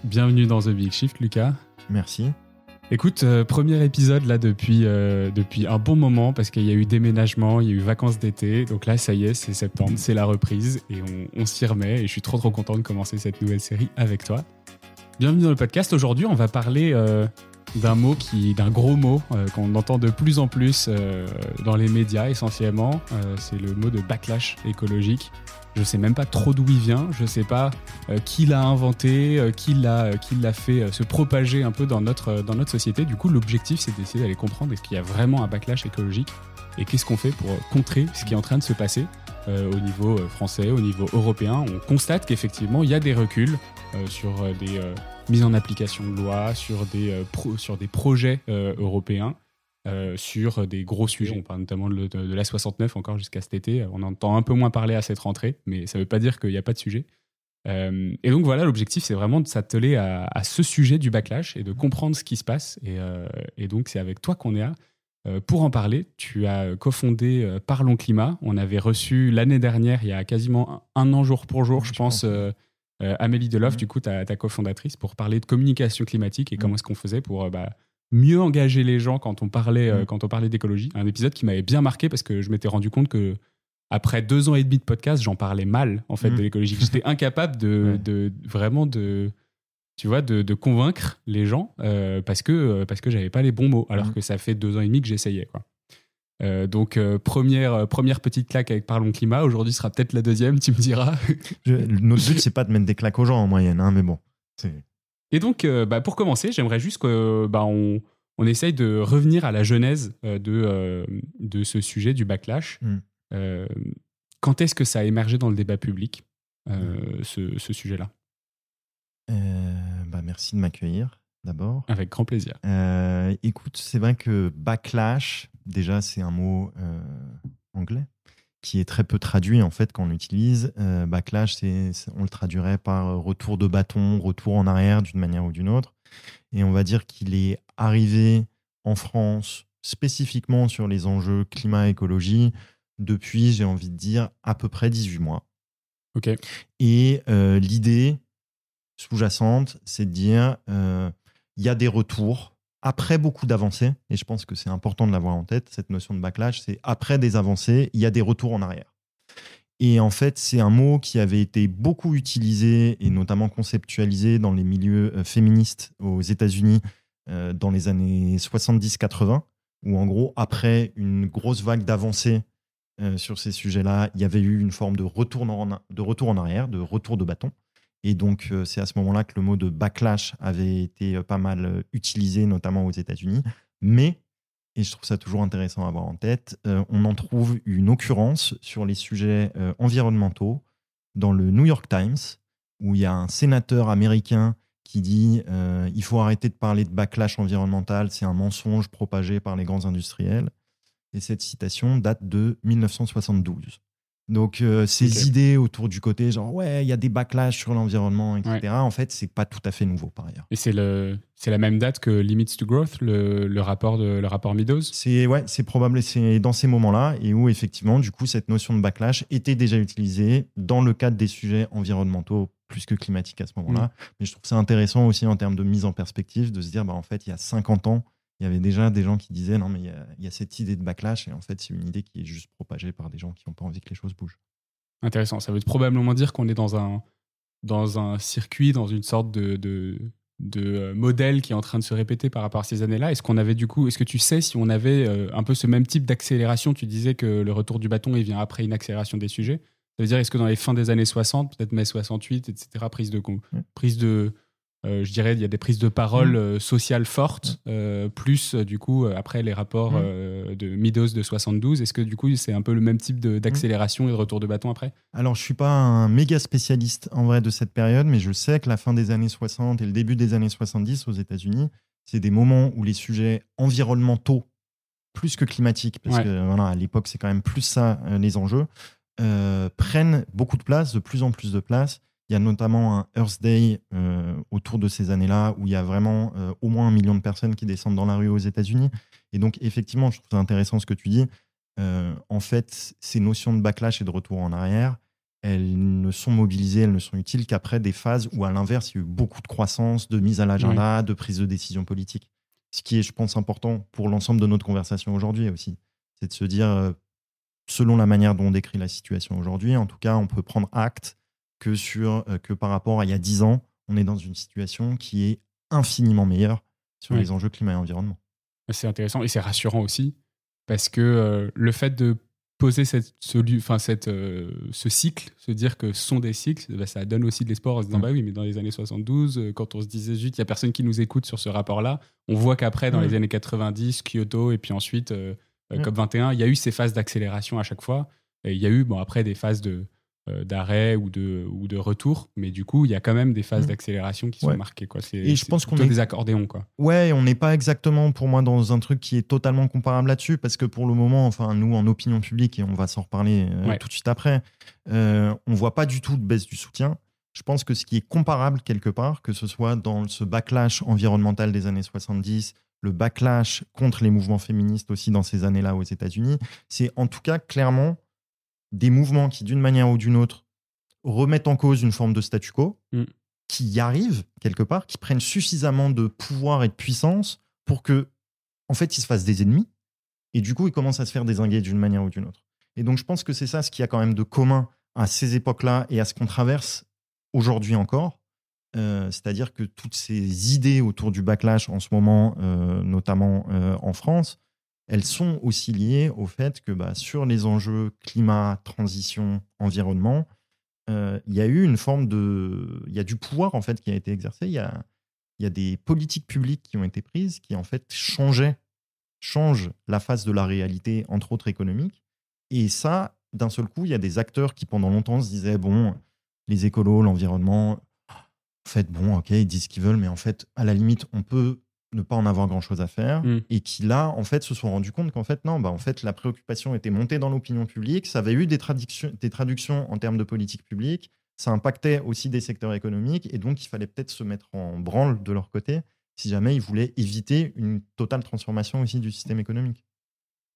Bienvenue dans The Big Shift, Lucas. Merci. Écoute, premier épisode là depuis un bon moment parce qu'il y a eu déménagement, il y a eu vacances d'été. Donc là, ça y est, c'est septembre, c'est la reprise et on s'y remet. Et je suis trop content de commencer cette nouvelle série avec toi. Bienvenue dans le podcast. Aujourd'hui, on va parler d'un gros mot qu'on entend de plus en plus dans les médias essentiellement. C'est le mot de backlash écologique. Je sais même pas trop d'où il vient, je sais pas qui l'a inventé, qui l'a fait se propager un peu dans notre société. Du coup, l'objectif, c'est d'essayer d'aller comprendre est-ce qu'il y a vraiment un backlash écologique et qu'est-ce qu'on fait pour contrer ce qui est en train de se passer au niveau français, au niveau européen. On constate qu'effectivement, il y a des reculs sur des mises en application de lois, sur des projets européens. Sur des gros sujets, on parle notamment de la 69 encore jusqu'à cet été. On entend un peu moins parler à cette rentrée, mais ça ne veut pas dire qu'il n'y a pas de sujet. Et donc voilà, l'objectif, c'est vraiment de s'atteler à ce sujet du backlash et de comprendre ce qui se passe. Et donc c'est avec toi qu'on est là pour en parler. Tu as cofondé Parlons Climat. On avait reçu l'année dernière, il y a quasiment un an jour pour jour, je pense, Amélie Delhoff, du coup, ta cofondatrice, pour parler de communication climatique et comment est-ce qu'on faisait pour... mieux engager les gens quand on parlait d'écologie. Un épisode qui m'avait bien marqué parce que je m'étais rendu compte que après 2 ans et demi de podcast, j'en parlais mal en fait de l'écologie. J'étais incapable de convaincre les gens parce que j'avais pas les bons mots, alors que ça fait 2 ans et demi que j'essayais, quoi. Donc première petite claque avec Parlons Climat. Aujourd'hui sera peut-être la deuxième, tu me diras. Notre but, c'est pas de mettre des claques aux gens en moyenne, hein, mais bon. Et donc, pour commencer, j'aimerais juste qu'on essaye de revenir à la genèse de ce sujet du backlash. Quand est-ce que ça a émergé dans le débat public, ce sujet-là ? Merci de m'accueillir, d'abord. Avec grand plaisir. Écoute, c'est vrai que backlash, déjà, c'est un mot anglais qui est très peu traduit en fait quand on l'utilise. Backlash, on le traduirait par retour de bâton, retour en arrière d'une manière ou d'une autre. Et on va dire qu'il est arrivé en France spécifiquement sur les enjeux climat-écologie depuis, j'ai envie de dire, à peu près 18 mois. Ok. Et l'idée sous-jacente, c'est de dire il y a des retours après beaucoup d'avancées, et je pense que c'est important de l'avoir en tête, cette notion de backlash, c'est après des avancées, il y a des retours en arrière. Et en fait, c'est un mot qui avait été beaucoup utilisé et notamment conceptualisé dans les milieux féministes aux États-Unis dans les années 70-80, où en gros, après une grosse vague d'avancées sur ces sujets-là, il y avait eu une forme de retour en arrière, de retour de bâton. Et donc, c'est à ce moment-là que le mot de backlash avait été pas mal utilisé, notamment aux États-Unis. Mais, et je trouve ça toujours intéressant à avoir en tête, on en trouve une occurrence sur les sujets environnementaux dans le New York Times, où il y a un sénateur américain qui dit il faut arrêter de parler de backlash environnemental, c'est un mensonge propagé par les grands industriels. Et cette citation date de 1972. Donc, ces idées autour du côté, genre, ouais, il y a des backlash sur l'environnement, etc., ouais. En fait, c'est pas tout à fait nouveau, par ailleurs. Et c'est la même date que Limits to Growth, le rapport Meadows ? C'est probable, c'est dans ces moments-là, et où, effectivement, du coup, cette notion de backlash était déjà utilisée dans le cadre des sujets environnementaux plus que climatiques à ce moment-là. Mais je trouve ça intéressant aussi en termes de mise en perspective, de se dire, en fait, il y a 50 ans, il y avait déjà des gens qui disaient non, mais il y a cette idée de backlash, et en fait, c'est une idée qui est juste propagée par des gens qui n'ont pas envie que les choses bougent. Intéressant. Ça veut probablement dire qu'on est dans un circuit, dans une sorte de modèle qui est en train de se répéter par rapport à ces années-là. Est-ce que tu sais si on avait un peu ce même type d'accélération ? Tu disais que le retour du bâton, il vient après une accélération des sujets. Ça veut dire, est-ce que dans les fins des années 60, peut-être mai 68, etc., je dirais, il y a des prises de parole sociales fortes, plus du coup, après les rapports de Meadows de 72. Est-ce que du coup, c'est un peu le même type d'accélération et de retour de bâton après ? Alors, je ne suis pas un méga spécialiste en vrai de cette période, mais je sais que la fin des années 60 et le début des années 70 aux États-Unis, c'est des moments où les sujets environnementaux, plus que climatiques, parce que voilà, à l'époque, c'est quand même plus ça les enjeux, prennent beaucoup de place, de plus en plus de place. Il y a notamment un Earth Day autour de ces années-là où il y a vraiment au moins 1 million de personnes qui descendent dans la rue aux États-Unis. Et donc, effectivement, je trouve ça intéressant ce que tu dis. En fait, ces notions de backlash et de retour en arrière, elles ne sont mobilisées, elles ne sont utiles qu'après des phases où, à l'inverse, il y a eu beaucoup de croissance, de mise à l'agenda, de prise de décision politique. Ce qui est, je pense, important pour l'ensemble de notre conversation aujourd'hui aussi. C'est de se dire, selon la manière dont on décrit la situation aujourd'hui, en tout cas, on peut prendre acte que par rapport à il y a 10 ans, on est dans une situation qui est infiniment meilleure sur les enjeux climat et environnement. C'est intéressant et c'est rassurant aussi parce que le fait de poser ce cycle, se dire que ce sont des cycles, bah, ça donne aussi de l'espoir en se disant bah oui, mais dans les années 72, quand on se disait juste il n'y a personne qui nous écoute sur ce rapport-là, on voit qu'après, dans les années 90, Kyoto et puis ensuite COP21, il y a eu ces phases d'accélération à chaque fois. Et il y a eu après des phases d'arrêt ou de retour, mais du coup il y a quand même des phases d'accélération qui sont marquées, quoi. Et je pense qu'on est des accordéons, quoi. Ouais, on n'est pas exactement pour moi dans un truc qui est totalement comparable là-dessus, parce que pour le moment, enfin nous en opinion publique, et on va s'en reparler tout de suite après, on voit pas du tout de baisse du soutien. Je pense que ce qui est comparable quelque part, que ce soit dans ce backlash environnemental des années 70, le backlash contre les mouvements féministes aussi dans ces années-là aux États-Unis, c'est en tout cas clairement des mouvements qui, d'une manière ou d'une autre, remettent en cause une forme de statu quo, qui y arrivent quelque part, qui prennent suffisamment de pouvoir et de puissance pour que, en fait, ils se fassent des ennemis, et du coup, ils commencent à se faire dézinguer d'une manière ou d'une autre. Et donc, je pense que c'est ça ce qu'il y a quand même de commun à ces époques-là et à ce qu'on traverse aujourd'hui encore. C'est-à-dire que toutes ces idées autour du backlash en ce moment, notamment en France, elles sont aussi liées au fait que sur les enjeux climat, transition, environnement, il y a eu une forme de... Il y a du pouvoir en fait qui a été exercé, il y a des politiques publiques qui ont été prises qui en fait changent la face de la réalité, entre autres économique. Et ça, d'un seul coup, il y a des acteurs qui pendant longtemps se disaient, bon, les écolos, l'environnement, en fait, bon, ok, ils disent ce qu'ils veulent, mais en fait, à la limite, on peut ne pas en avoir grand-chose à faire, et qui là, en fait, se sont rendus compte qu'en fait, non, en fait, la préoccupation était montée dans l'opinion publique, ça avait eu des traductions en termes de politique publique, ça impactait aussi des secteurs économiques, et donc il fallait peut-être se mettre en branle de leur côté, si jamais ils voulaient éviter une totale transformation aussi du système économique.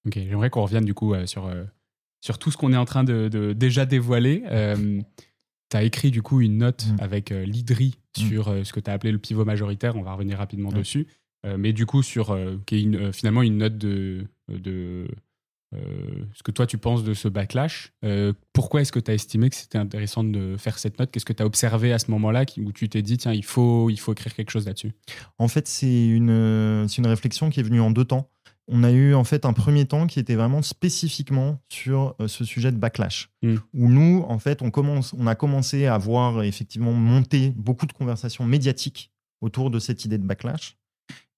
Ok, j'aimerais qu'on revienne du coup sur tout ce qu'on est en train de déjà dévoiler. Tu as écrit du coup une note avec l'IDRI sur ce que tu as appelé le pivot majoritaire, on va revenir rapidement dessus, mais du coup qui est finalement une note de ce que toi tu penses de ce backlash. Pourquoi est-ce que tu as estimé que c'était intéressant de faire cette note ? Qu'est-ce que tu as observé à ce moment-là où tu t'es dit tiens, il faut écrire quelque chose là-dessus ? En fait, c'est une réflexion qui est venue en 2 temps. On a eu en fait un premier temps qui était vraiment spécifiquement sur ce sujet de backlash, où nous, en fait, on a commencé à voir effectivement monter beaucoup de conversations médiatiques autour de cette idée de backlash,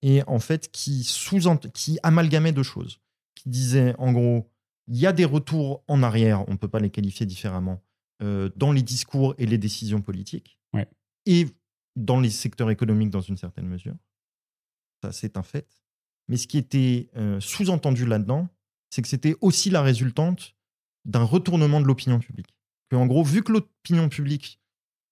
et en fait qui amalgamait 2 choses, qui disaient en gros, il y a des retours en arrière, on ne peut pas les qualifier différemment, dans les discours et les décisions politiques, et dans les secteurs économiques dans une certaine mesure. Ça, c'est un fait. Mais ce qui était sous-entendu là-dedans, c'est que c'était aussi la résultante d'un retournement de l'opinion publique. Que, en gros, vu que l'opinion publique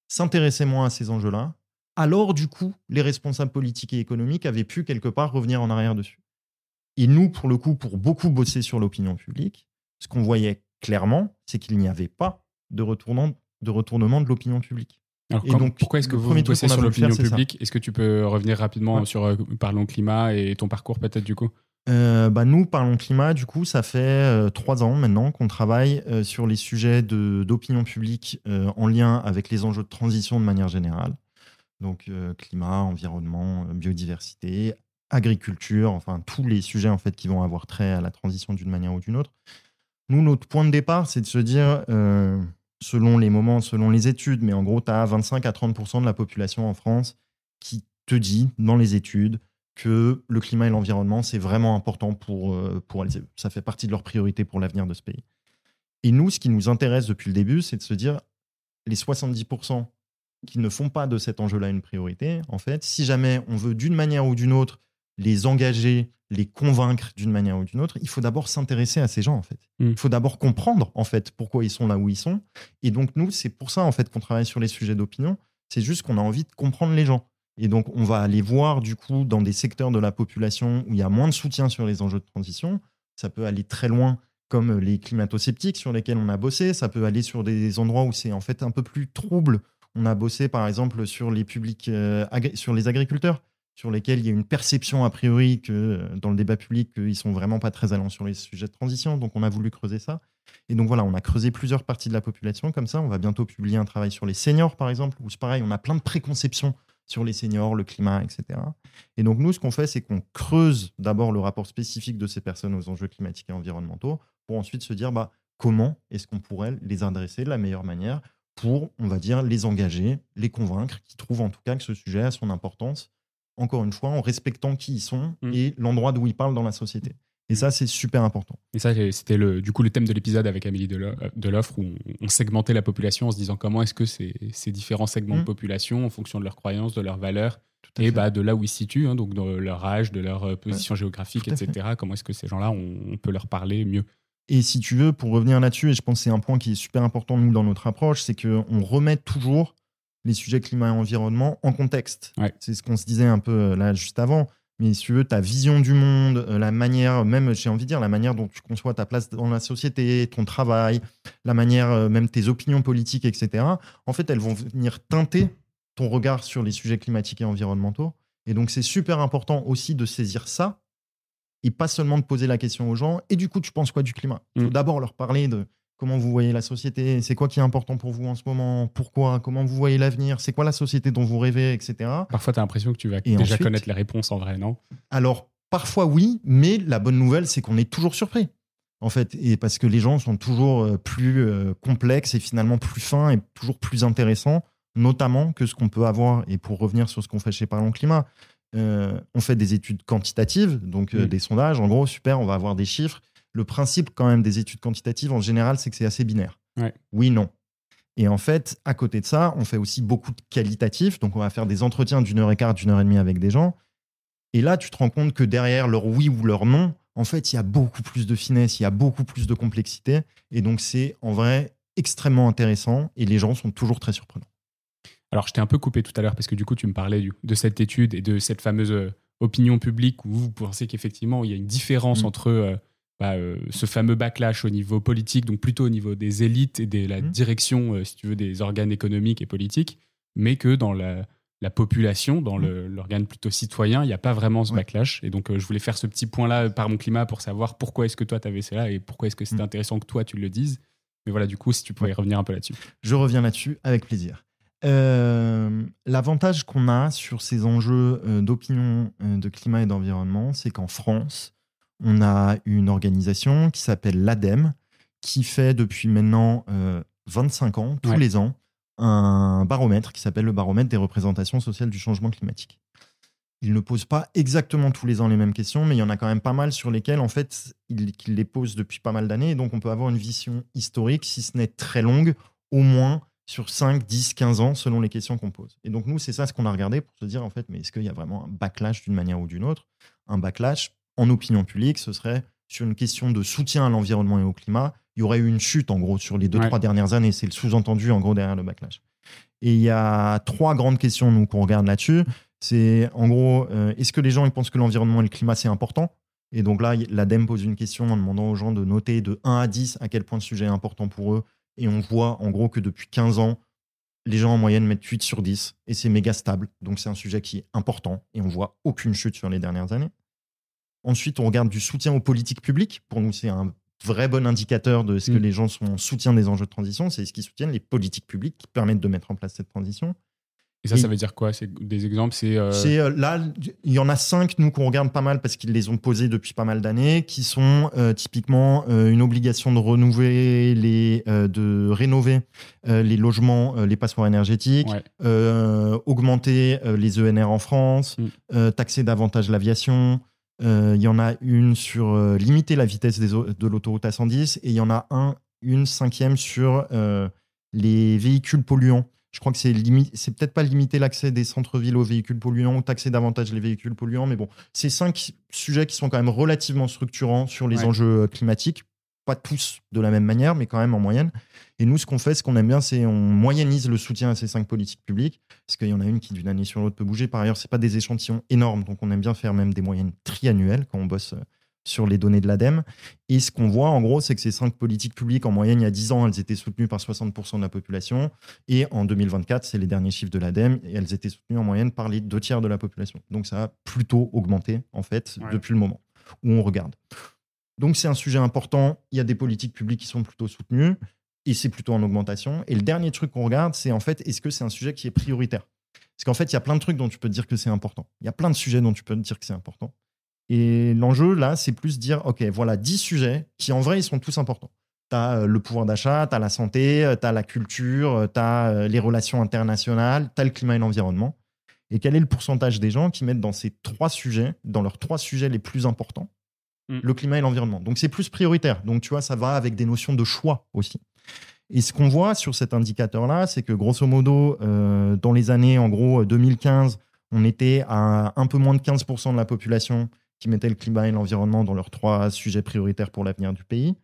s'intéressait moins à ces enjeux-là, alors du coup, les responsables politiques et économiques avaient pu quelque part revenir en arrière dessus. Et nous, pour le coup, pour beaucoup bosser sur l'opinion publique, ce qu'on voyait clairement, c'est qu'il n'y avait pas de retournement de l'opinion publique. Alors, donc, pourquoi est-ce que vous bossez sur l'opinion publique ? Est-ce que tu peux revenir rapidement sur Parlons Climat et ton parcours peut-être du coup ? Nous, Parlons Climat, du coup, ça fait 3 ans maintenant qu'on travaille sur les sujets d'opinion publique en lien avec les enjeux de transition de manière générale. Donc climat, environnement, biodiversité, agriculture, enfin tous les sujets en fait qui vont avoir trait à la transition d'une manière ou d'une autre. Nous, notre point de départ, c'est de se dire... selon les moments, selon les études, mais en gros, tu as 25 à 30% de la population en France qui te dit, dans les études, que le climat et l'environnement, c'est vraiment important pour elles. Ça fait partie de leurs priorités pour l'avenir de ce pays. Et nous, ce qui nous intéresse depuis le début, c'est de se dire, les 70% qui ne font pas de cet enjeu-là une priorité, en fait, si jamais on veut d'une manière ou d'une autre les engager, les convaincre d'une manière ou d'une autre, il faut d'abord s'intéresser à ces gens, en fait. Il faut d'abord comprendre, en fait, pourquoi ils sont là où ils sont. Et donc, nous, c'est pour ça, en fait, qu'on travaille sur les sujets d'opinion. C'est juste qu'on a envie de comprendre les gens. Et donc, on va aller voir, du coup, dans des secteurs de la population où il y a moins de soutien sur les enjeux de transition. Ça peut aller très loin comme les climato-sceptiques sur lesquels on a bossé. Ça peut aller sur des endroits où c'est en fait un peu plus trouble. On a bossé par exemple sur les publics, sur les agriculteurs, sur lesquels il y a une perception a priori que dans le débat public qu'ils sont vraiment pas très allants sur les sujets de transition. Donc on a voulu creuser ça. Et donc voilà, on a creusé plusieurs parties de la population comme ça. On va bientôt publier un travail sur les seniors par exemple, où c'est pareil, on a plein de préconceptions sur les seniors, le climat, etc. Et donc nous, ce qu'on fait, c'est qu'on creuse d'abord le rapport spécifique de ces personnes aux enjeux climatiques et environnementaux pour ensuite se dire comment est-ce qu'on pourrait les adresser de la meilleure manière pour, on va dire, les engager, les convaincre, qui trouvent en tout cas que ce sujet a son importance, encore une fois, en respectant qui ils sont et l'endroit d'où ils parlent dans la société. Et ça, c'est super important. Et ça, c'était du coup le thème de l'épisode avec Amélie Deloffre, où on segmentait la population en se disant comment est-ce que ces différents segments de population, en fonction de leurs croyances, de leurs valeurs, et de là où ils se situent, donc de leur âge, de leur position géographique, etc., comment est-ce que ces gens-là, on peut leur parler mieux. Et si tu veux, pour revenir là-dessus, et je pense que c'est un point qui est super important, nous, dans notre approche, c'est qu'on remet toujours les sujets climat et environnement en contexte. Ouais. C'est ce qu'on se disait un peu là juste avant. Mais si tu veux, ta vision du monde, la manière, même, j'ai envie de dire, la manière dont tu conçois ta place dans la société, ton travail, la manière, même tes opinions politiques, etc., en fait, elles vont venir teinter ton regard sur les sujets climatiques et environnementaux. Et donc, c'est super important aussi de saisir ça et pas seulement de poser la question aux gens. Et du coup, tu penses quoi du climat ? Il faut d'abord leur parler de comment vous voyez la société, c'est quoi qui est important pour vous en ce moment, pourquoi, comment vous voyez l'avenir, c'est quoi la société dont vous rêvez, etc. Parfois, tu as l'impression que tu vas déjà ensuite connaître les réponses en vrai, non ? Alors, parfois oui, mais la bonne nouvelle, c'est qu'on est toujours surpris, en fait, et parce que les gens sont toujours plus complexes et finalement plus fins et toujours plus intéressants, notamment que ce qu'on peut avoir. Et pour revenir sur ce qu'on fait chez Parlons Climat, on fait des études quantitatives, donc des sondages, en gros, super, on va avoir des chiffres. Le principe quand même des études quantitatives, en général, c'est que c'est assez binaire. Ouais. Oui, non. Et en fait, à côté de ça, on fait aussi beaucoup de qualitatifs. Donc, on va faire des entretiens d'1h15, d'1h30 avec des gens. Et là, tu te rends compte que derrière leur oui ou leur non, en fait, il y a beaucoup plus de finesse, il y a beaucoup plus de complexité. Et donc, c'est en vrai extrêmement intéressant. Et les gens sont toujours très surprenants. Alors, je t'ai un peu coupé tout à l'heure parce que du coup, tu me parlais de cette étude et de cette fameuse opinion publique où vous pensez qu'effectivement, il y a une différence entre ce fameux backlash au niveau politique, donc plutôt au niveau des élites et de la direction, si tu veux, des organes économiques et politiques, mais que dans la population, dans l'organe plutôt citoyen, il n'y a pas vraiment ce backlash. Et donc, je voulais faire ce petit point-là par mon climat pour savoir pourquoi est-ce que toi, tu avais cela et pourquoi est-ce que c'était intéressant que toi, tu le dises. Mais voilà, du coup, si tu pouvais revenir un peu là-dessus. Je reviens là-dessus avec plaisir. L'avantage qu'on a sur ces enjeux d'opinion, de climat et d'environnement, c'est qu'en France, on a une organisation qui s'appelle l'ADEME, qui fait depuis maintenant 25 ans, tous les ans, un baromètre qui s'appelle le baromètre des représentations sociales du changement climatique. Il ne pose pas exactement tous les ans les mêmes questions, mais il y en a quand même pas mal sur lesquelles, en fait, il les pose depuis pas mal d'années. Et donc, on peut avoir une vision historique, si ce n'est très longue, au moins sur 5, 10, 15 ans, selon les questions qu'on pose. Et donc, nous, c'est ça ce qu'on a regardé pour se dire, en fait, mais est-ce qu'il y a vraiment un backlash d'une manière ou d'une autre ? Un backlash, en opinion publique, ce serait sur une question de soutien à l'environnement et au climat. Il y aurait eu une chute, en gros, sur les 2-3 dernières années. C'est le sous-entendu, en gros, derrière le backlash. Et il y a 3 grandes questions, nous, qu'on regarde là-dessus. C'est, en gros, est-ce que les gens ils pensent que l'environnement et le climat, c'est important ? Et donc là, l'ADEME pose une question en demandant aux gens de noter de 1 à 10 à quel point ce sujet est important pour eux. Et on voit, en gros, que depuis 15 ans, les gens en moyenne mettent 8 sur 10 et c'est méga stable. Donc, c'est un sujet qui est important et on voit aucune chute sur les dernières années. Ensuite, on regarde du soutien aux politiques publiques. Pour nous, c'est un vrai bon indicateur de ce que les gens sont en soutien des enjeux de transition. C'est ce qu'ils soutiennent, les politiques publiques qui permettent de mettre en place cette transition. Et ça veut dire quoi ? C'est des exemples ? Là, il y en a 5, nous, qu'on regarde pas mal parce qu'ils les ont posés depuis pas mal d'années, qui sont typiquement une obligation de de rénover les logements, les passoires énergétiques, augmenter les ENR en France, taxer davantage l'aviation. Il y en a une sur limiter la vitesse de l'autoroute A110 et il y en a une 5e sur les véhicules polluants. Je crois que c'est peut-être pas limiter l'accès des centres-villes aux véhicules polluants ou taxer davantage les véhicules polluants, mais bon, c'est 5 sujets qui sont quand même relativement structurants sur les enjeux climatiques. Pas tous de la même manière, mais quand même en moyenne. Et nous, ce qu'on fait, ce qu'on aime bien, c'est on moyennise le soutien à ces 5 politiques publiques, parce qu'il y en a une qui, d'une année sur l'autre, peut bouger. Par ailleurs, c'est pas des échantillons énormes, donc on aime bien faire même des moyennes triannuelles quand on bosse sur les données de l'ADEME. Et ce qu'on voit, en gros, c'est que ces 5 politiques publiques, en moyenne, il y a 10 ans, elles étaient soutenues par 60% de la population. Et en 2024, c'est les derniers chiffres de l'ADEME, et elles étaient soutenues en moyenne par les 2 tiers de la population. Donc ça a plutôt augmenté, en fait, depuis le moment où on regarde. Donc c'est un sujet important. Il y a des politiques publiques qui sont plutôt soutenues, et c'est plutôt en augmentation. Et le dernier truc qu'on regarde, c'est en fait, est-ce que c'est un sujet qui est prioritaire ? Parce qu'en fait, il y a plein de trucs dont tu peux te dire que c'est important. Il y a plein de sujets dont tu peux te dire que c'est important. Et l'enjeu, là, c'est plus dire, OK, voilà 10 sujets qui, en vrai, ils sont tous importants. Tu as le pouvoir d'achat, tu as la santé, tu as la culture, tu as les relations internationales, tu as le climat et l'environnement. Et quel est le pourcentage des gens qui mettent dans ces 3 sujets, dans leurs 3 sujets les plus importants, le climat et l'environnement. Donc, c'est plus prioritaire. Donc, tu vois, ça va avec des notions de choix aussi. Et ce qu'on voit sur cet indicateur-là, c'est que grosso modo, dans les années, en gros, 2015, on était à un peu moins de 15% de la population qui mettait le climat et l'environnement dans leurs 3 sujets prioritaires pour l'avenir du pays.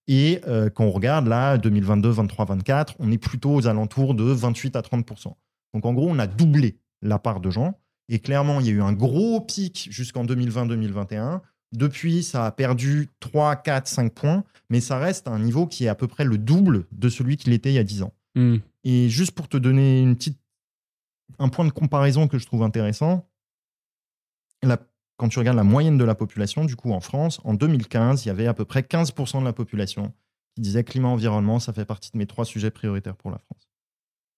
Et quand on regarde là, 2022, 23, 24, on est plutôt aux alentours de 28 à 30%. Donc en gros, on a doublé la part de gens. Et clairement, il y a eu un gros pic jusqu'en 2020-2021. Depuis, ça a perdu 3, 4, 5 points, mais ça reste à un niveau qui est à peu près le double de celui qu'il était il y a 10 ans. Et juste pour te donner un point de comparaison que je trouve intéressant, quand tu regardes la moyenne de la population, du coup en France, en 2015, il y avait à peu près 15% de la population qui disait climat-environnement, ça fait partie de mes 3 sujets prioritaires pour la France.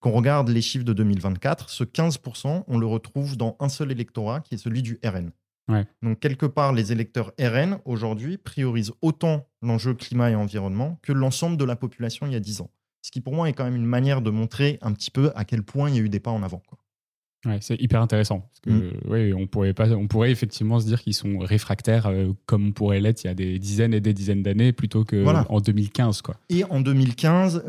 Quand on regarde les chiffres de 2024, ce 15%, on le retrouve dans un seul électorat qui est celui du RN. Ouais. Donc, quelque part, les électeurs RN, aujourd'hui, priorisent autant l'enjeu climat et environnement que l'ensemble de la population il y a 10 ans. Ce qui, pour moi, est quand même une manière de montrer un petit peu à quel point il y a eu des pas en avant, quoi. Ouais, c'est hyper intéressant. Parce que, on pourrait effectivement se dire qu'ils sont réfractaires comme on pourrait l'être il y a des dizaines et des dizaines d'années plutôt qu'en 2015. Quoi. Et en 2015,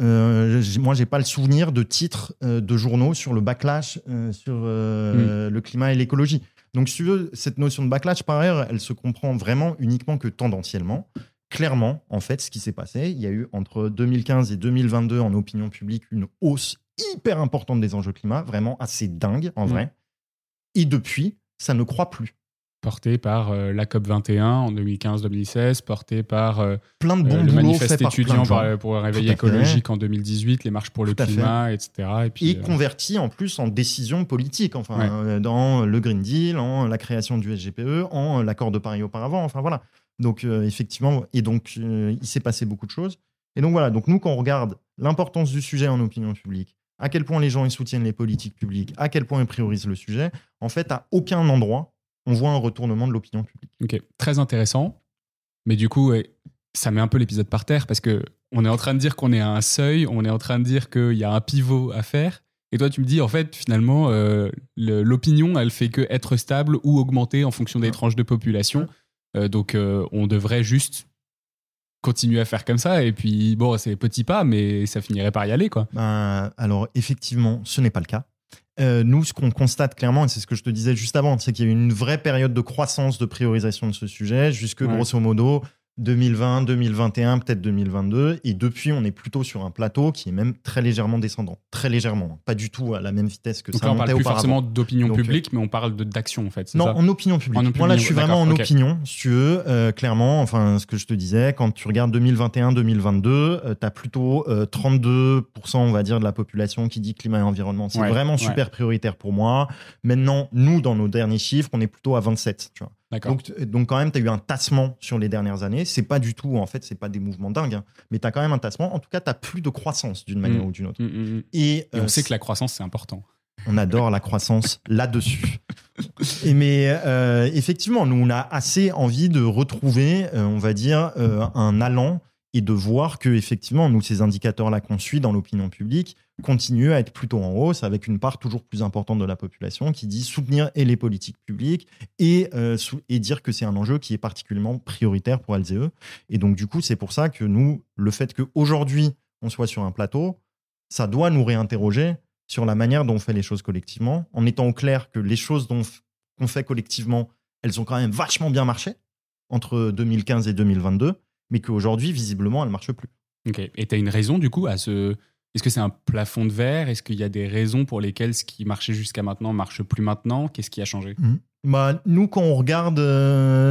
moi, j'ai pas le souvenir de titres de journaux sur le backlash sur le climat et l'écologie. Donc, si tu veux, cette notion de backlash, par ailleurs, elle se comprend vraiment uniquement que tendanciellement. Clairement, en fait, ce qui s'est passé, il y a eu entre 2015 et 2022 en opinion publique une hausse hyper importante des enjeux climat, vraiment assez dingue en vrai. Et depuis, ça ne croît plus. Porté par la COP21 en 2015-2016, porté par plein de bons le boulots manifeste fait par étudiant plein de gens. pour un réveil écologique en 2018, les marches pour le climat, etc. Et, puis, converti en plus en décisions politiques, dans le Green Deal, en la création du SGPE, en l'accord de Paris auparavant, enfin voilà. Donc effectivement, il s'est passé beaucoup de choses. Et donc voilà, donc nous quand on regarde l'importance du sujet en opinion publique, à quel point les gens ils soutiennent les politiques publiques, à quel point ils priorisent le sujet, en fait à aucun endroit on voit un retournement de l'opinion publique. Ok, très intéressant. Mais du coup, ça met un peu l'épisode par terre parce qu'on est en train de dire qu'on est à un seuil, on est en train de dire qu'il y a un pivot à faire. Et toi, tu me dis, en fait, finalement, l'opinion, elle fait que être stable ou augmenter en fonction des tranches de population. Donc, on devrait juste continuer à faire comme ça. Et puis, bon, c'est petit pas, mais ça finirait par y aller, quoi. Alors, effectivement, ce n'est pas le cas. Nous, ce qu'on constate clairement, et c'est ce que je te disais juste avant, c'est qu'il y a eu une vraie période de croissance, de priorisation de ce sujet, jusque grosso modo 2020, 2021, peut-être 2022. Et depuis, on est plutôt sur un plateau qui est même très légèrement descendant. Très légèrement. Pas du tout à la même vitesse que donc ça montait auparavant. On parle plus forcément d'opinion publique, mais on parle d'action, en fait. Non, en opinion publique. Moi, là, je suis vraiment en opinion, si tu veux. Clairement, enfin, ce que je te disais, quand tu regardes 2021-2022, tu as plutôt 32%, on va dire, de la population qui dit climat et environnement. C'est vraiment super prioritaire pour moi. Maintenant, nous, dans nos derniers chiffres, on est plutôt à 27, tu vois. Donc quand même, tu as eu un tassement sur les dernières années. C'est pas du tout, en fait, c'est pas des mouvements dingues, mais tu as quand même un tassement. En tout cas, tu n'as plus de croissance d'une manière ou d'une autre. Et on sait que la croissance, c'est important. On adore la croissance là-dessus. Mais effectivement, nous, on a assez envie de retrouver, on va dire, un allant et de voir que, effectivement, nous, ces indicateurs-là qu'on suit dans l'opinion publique continuent à être plutôt en hausse avec une part toujours plus importante de la population qui dit soutenir et les politiques publiques et dire que c'est un enjeu qui est particulièrement prioritaire pour elles et eux. Et donc, du coup, c'est pour ça que nous, le fait qu'aujourd'hui, on soit sur un plateau, ça doit nous réinterroger sur la manière dont on fait les choses collectivement, en étant au clair que les choses qu'on fait collectivement, elles ont quand même vachement bien marché entre 2015 et 2022, mais qu'aujourd'hui, visiblement, elles ne marchent plus. Ok. Et tu as une raison, du coup, à ce Est-ce que c'est un plafond de verre? Est-ce qu'il y a des raisons pour lesquelles ce qui marchait jusqu'à maintenant ne marche plus maintenant? Qu'est-ce qui a changé? Nous, quand on regarde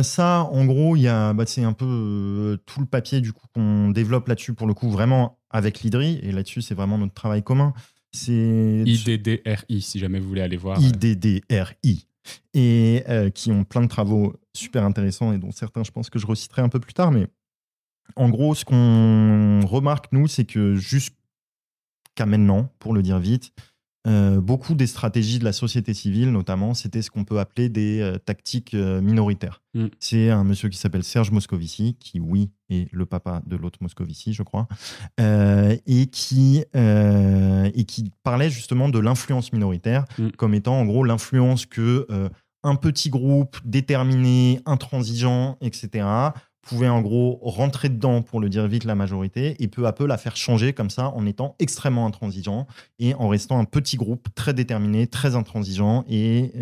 ça, en gros, il y a, c'est un peu tout le papier du coup, qu'on développe là-dessus, pour le coup, vraiment avec l'IDRI. Et là-dessus, c'est vraiment notre travail commun. C'est IDDRI, si jamais vous voulez aller voir. IDDRI. Et qui ont plein de travaux super intéressants et dont certains, je pense que je reciterai un peu plus tard. Mais en gros, ce qu'on remarque, nous, c'est que jusqu'à maintenant, pour le dire vite, beaucoup des stratégies de la société civile, notamment, c'était ce qu'on peut appeler des tactiques minoritaires. C'est un monsieur qui s'appelle Serge Moscovici, qui, oui, est le papa de l'autre Moscovici, je crois, et qui parlait justement de l'influence minoritaire comme étant, en gros, l'influence que un petit groupe déterminé, intransigeant, etc., pouvait en gros rentrer dedans, pour le dire vite, la majorité, et peu à peu la faire changer comme ça, en étant extrêmement intransigeant et en restant un petit groupe très déterminé, très intransigeant, et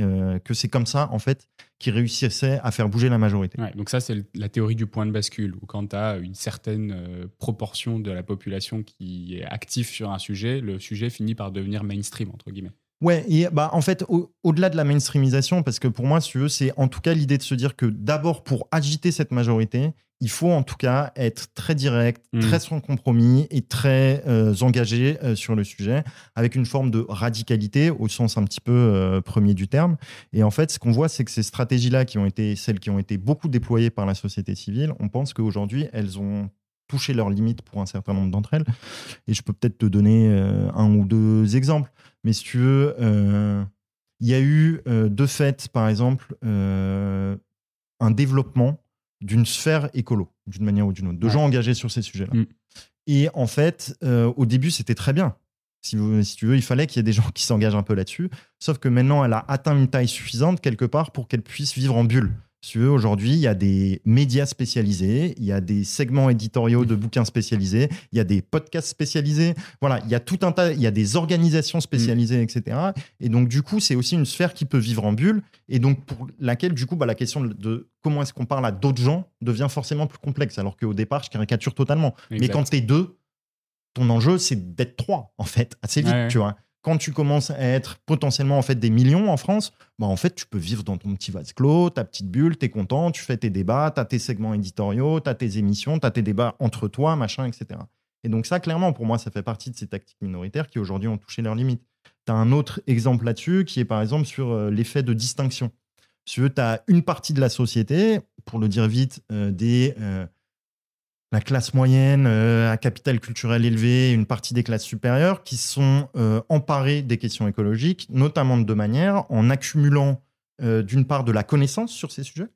que c'est comme ça, en fait, qui réussissait à faire bouger la majorité. Ouais, donc ça, c'est la théorie du point de bascule, où quand tu as une certaine proportion de la population qui est active sur un sujet, le sujet finit par devenir mainstream, entre guillemets. Ouais, et en fait, au-delà de la mainstreamisation, parce que pour moi, si tu veux, c'est en tout cas l'idée de se dire que d'abord, pour agiter cette majorité, il faut en tout cas être très direct, très sans compromis et très engagé sur le sujet, avec une forme de radicalité au sens un petit peu premier du terme. Et en fait, ce qu'on voit, c'est que ces stratégies-là, celles qui ont été beaucoup déployées par la société civile, on pense qu'aujourd'hui, elles ont touché leurs limites pour un certain nombre d'entre elles. Et je peux peut-être te donner un ou deux exemples. Mais si tu veux, il y a eu de fait, par exemple, un développement d'une sphère écolo, d'une manière ou d'une autre, de gens engagés sur ces sujets-là. Et en fait, au début, c'était très bien. Si tu veux, il fallait qu'il y ait des gens qui s'engagent un peu là-dessus. Sauf que maintenant, elle a atteint une taille suffisante, quelque part, pour qu'elle puisse vivre en bulle. Si tu veux, aujourd'hui, il y a des médias spécialisés, il y a des segments éditoriaux de bouquins spécialisés, il y a des podcasts spécialisés. Voilà, il y a tout un tas, il y a des organisations spécialisées, etc. Et donc, du coup, c'est aussi une sphère qui peut vivre en bulle. Et donc, pour laquelle, du coup, la question de comment est-ce qu'on parle à d'autres gens devient forcément plus complexe. Alors qu'au départ, je caricature totalement. Exact. Mais quand t'es deux, ton enjeu, c'est d'être trois, en fait, assez vite, tu vois. Quand tu commences à être potentiellement en fait des millions en France, en fait, tu peux vivre dans ton petit vase clos, ta petite bulle, t'es content, tu fais tes débats, t'as tes segments éditoriaux, t'as tes émissions, t'as tes débats entre toi, machin, etc. Et donc ça, clairement, pour moi, ça fait partie de ces tactiques minoritaires qui aujourd'hui ont touché leurs limites. T'as un autre exemple là-dessus qui est par exemple sur l'effet de distinction. Si tu veux, t'as une partie de la société, pour le dire vite, la classe moyenne, à capital culturel élevé, une partie des classes supérieures qui sont emparées des questions écologiques, notamment de deux manières, en accumulant d'une part de la connaissance sur ces sujets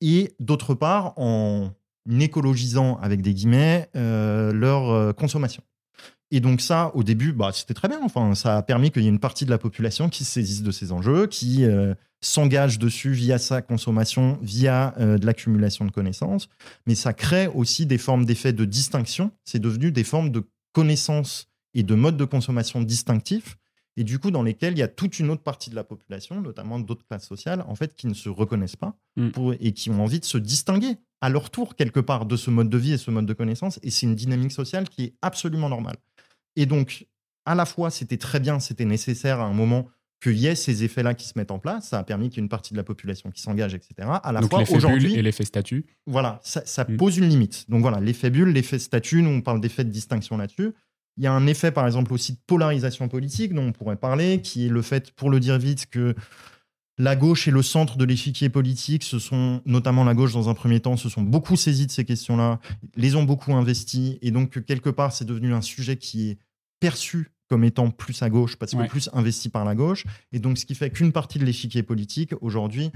et d'autre part en écologisant, avec des guillemets, leur consommation. Et donc ça, au début, c'était très bien. Enfin, ça a permis qu'il y ait une partie de la population qui se saisisse de ces enjeux, qui s'engage dessus via sa consommation, via de l'accumulation de connaissances. Mais ça crée aussi des formes d'effets de distinction. C'est devenu des formes de connaissances et de modes de consommation distinctifs. Et du coup, dans lesquels il y a toute une autre partie de la population, notamment d'autres classes sociales, en fait, qui ne se reconnaissent pas et qui ont envie de se distinguer à leur tour, quelque part, de ce mode de vie et ce mode de connaissance. Et c'est une dynamique sociale qui est absolument normale. Et donc, à la fois, c'était très bien, c'était nécessaire à un moment qu'il y ait ces effets-là qui se mettent en place. Ça a permis qu'il y ait une partie de la population qui s'engage, etc. À la donc fois, l'effet aujourd'hui, bulle et l'effet statut. Voilà, ça pose une limite. Donc voilà, l'effet bulle, l'effet statut, nous, on parle d'effet de distinction là-dessus. Il y a un effet, par exemple, aussi de polarisation politique dont on pourrait parler, qui est le fait, pour le dire vite, que la gauche et le centre de l'échiquier politique, notamment la gauche dans un premier temps, se sont beaucoup saisis de ces questions-là, les ont beaucoup investis, et donc quelque part, c'est devenu un sujet qui est perçu comme étant plus à gauche, parce que plus investi par la gauche. Et donc, ce qui fait qu'une partie de l'échiquier politique, aujourd'hui,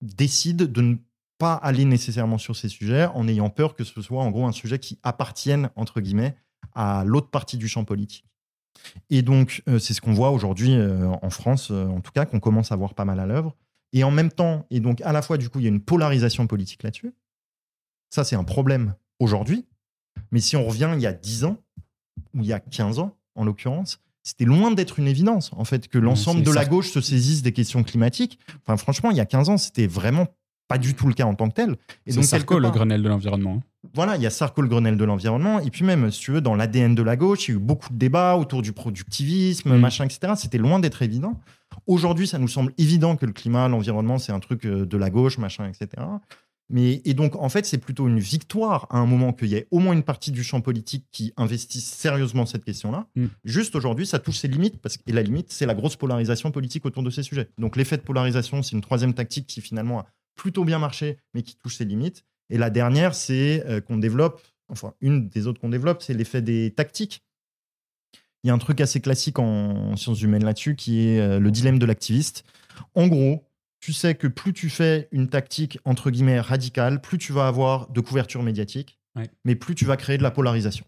décide de ne pas aller nécessairement sur ces sujets, en ayant peur que ce soit, en gros, un sujet qui appartienne, entre guillemets, à l'autre partie du champ politique. Et donc, c'est ce qu'on voit aujourd'hui en France, en tout cas, qu'on commence à voir pas mal à l'œuvre. Et en même temps, et donc à la fois, du coup, il y a une polarisation politique là-dessus. Ça, c'est un problème aujourd'hui. Mais si on revient il y a 10 ans, ou il y a 15 ans, en l'occurrence, c'était loin d'être une évidence, en fait, que l'ensemble de la gauche se saisisse des questions climatiques. Enfin, franchement, il y a 15 ans, c'était vraiment pas du tout le cas en tant que tel. Et C'est donc, Sarko, quelque le part, Grenelle de l'environnement. voilà, il y a Sarko, le Grenelle de l'environnement. Et puis même, si tu veux, dans l'ADN de la gauche, il y a eu beaucoup de débats autour du productivisme, machin, etc. C'était loin d'être évident. Aujourd'hui, ça nous semble évident que le climat, l'environnement, c'est un truc de la gauche, machin, etc. Et donc, en fait, c'est plutôt une victoire à un moment qu'il y ait au moins une partie du champ politique qui investisse sérieusement cette question-là. Juste aujourd'hui, ça touche ses limites, et la limite, c'est la grosse polarisation politique autour de ces sujets. Donc, l'effet de polarisation, c'est une troisième tactique qui finalement a plutôt bien marché, mais qui touche ses limites. Et la dernière, c'est qu'on développe, enfin, une des autres qu'on développe, c'est l'effet des tactiques. Il y a un truc assez classique en sciences humaines là-dessus, qui est le dilemme de l'activiste. En gros, tu sais que plus tu fais une tactique, entre guillemets, radicale, plus tu vas avoir de couverture médiatique, mais plus tu vas créer de la polarisation.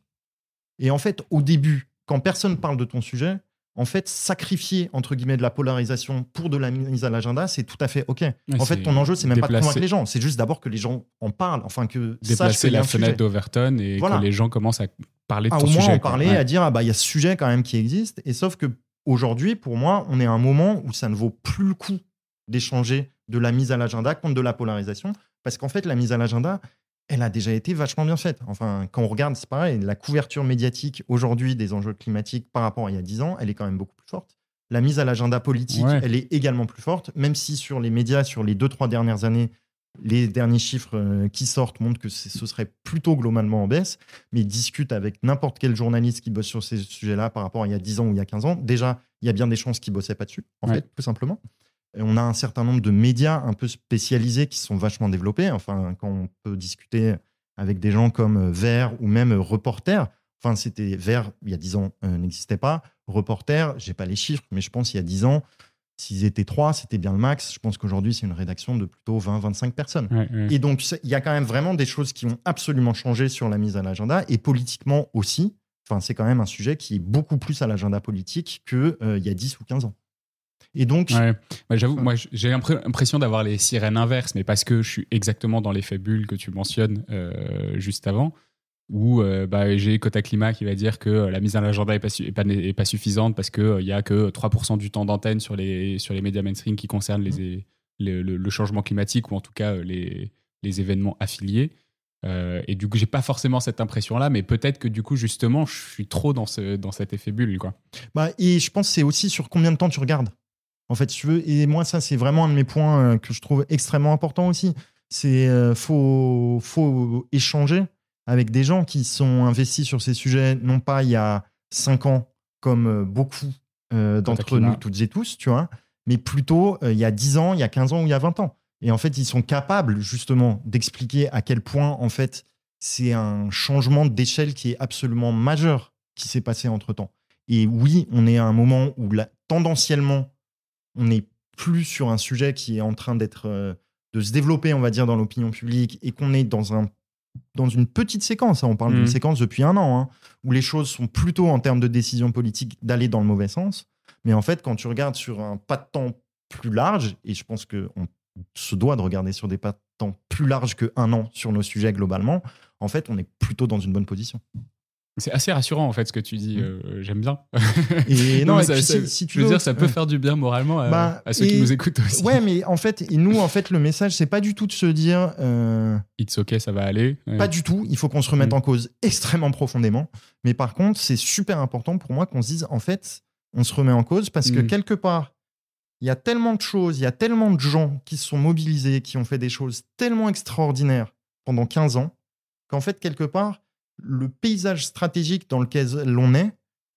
Et en fait, au début, quand personne parle de ton sujet, en fait, sacrifier, entre guillemets, de la polarisation pour de la mise à l'agenda, c'est tout à fait OK. En fait, ton enjeu, c'est même pas de convaincre les gens. C'est juste d'abord que les gens en parlent, enfin que déplacer la fenêtre d'Overton et que les gens commencent à parler de ton sujet. Au moins en parler, à dire, il y a ce sujet quand même qui existe. Et sauf qu'aujourd'hui, pour moi, on est à un moment où ça ne vaut plus le coup d'échanger de la mise à l'agenda contre de la polarisation. Parce qu'en fait, la mise à l'agenda, elle a déjà été vachement bien faite. Enfin, quand on regarde, c'est pareil, la couverture médiatique aujourd'hui des enjeux climatiques par rapport à il y a 10 ans, elle est quand même beaucoup plus forte. La mise à l'agenda politique, elle est également plus forte, même si sur les médias, sur les 2-3 dernières années, les derniers chiffres qui sortent montrent que ce serait plutôt globalement en baisse, mais discute avec n'importe quel journaliste qui bosse sur ces sujets-là par rapport à il y a 10 ans ou il y a 15 ans. Déjà, il y a bien des chances qu'ils ne bossaient pas dessus, en fait, tout simplement. Et on a un certain nombre de médias un peu spécialisés qui sont vachement développés. Enfin, quand on peut discuter avec des gens comme Vert ou même Reporter, enfin, c'était Vert, il y a 10 ans, n'existait pas. Reporter, je n'ai pas les chiffres, mais je pense qu'il y a 10 ans, s'ils étaient 3, c'était bien le max. Je pense qu'aujourd'hui, c'est une rédaction de plutôt 20-25 personnes. Et donc, il y a quand même vraiment des choses qui ont absolument changé sur la mise à l'agenda et politiquement aussi. Enfin, c'est quand même un sujet qui est beaucoup plus à l'agenda politique qu'il y a 10 ou 15 ans. Et donc, j'avoue, moi j'ai l'impression d'avoir les sirènes inverses, mais parce que je suis exactement dans l'effet bulle que tu mentionnes juste avant, où j'ai Quota Climat qui va dire que la mise à l'agenda est pas suffisante parce qu'il n'y a que 3% du temps d'antenne sur les médias mainstream qui concernent le changement climatique ou en tout cas les événements affiliés. Et du coup, j'ai pas forcément cette impression-là, mais peut-être que du coup, justement, je suis trop dans cet effet bulle, quoi. Et je pense que c'est aussi sur combien de temps tu regardes. En fait, si tu veux, et moi, ça, c'est vraiment un de mes points que je trouve extrêmement important aussi. C'est faut échanger avec des gens qui sont investis sur ces sujets, non pas il y a 5 ans, comme beaucoup d'entre nous, toutes et tous, tu vois, mais plutôt il y a 10 ans, il y a 15 ans ou il y a 20 ans. Et en fait, ils sont capables, justement, d'expliquer à quel point, en fait, c'est un changement d'échelle qui est absolument majeur qui s'est passé entre-temps. Et oui, on est à un moment où, tendanciellement, on n'est plus sur un sujet qui est en train de se développer, on va dire, dans l'opinion publique et qu'on est dans une petite séquence. On parle d'une séquence depuis 1 an, où les choses sont plutôt, en termes de décision politique, d'aller dans le mauvais sens. Mais en fait, quand tu regardes sur un pas de temps plus large, et je pense qu'on se doit de regarder sur des pas de temps plus larges que 1 an sur nos sujets globalement, en fait, on est plutôt dans une bonne position. C'est assez rassurant en fait ce que tu dis, j'aime bien. Et non, si tu veux dire, ça peut faire du bien moralement à ceux qui nous écoutent aussi. Ouais, mais en fait, le message, c'est pas du tout de se dire it's ok, ça va aller. Pas du tout. Il faut qu'on se remette en cause extrêmement profondément. Mais par contre, c'est super important pour moi qu'on se dise, en fait, on se remet en cause parce que quelque part, il y a tellement de choses, il y a tellement de gens qui se sont mobilisés, qui ont fait des choses tellement extraordinaires pendant 15 ans, qu'en fait, quelque part, le paysage stratégique dans lequel l'on est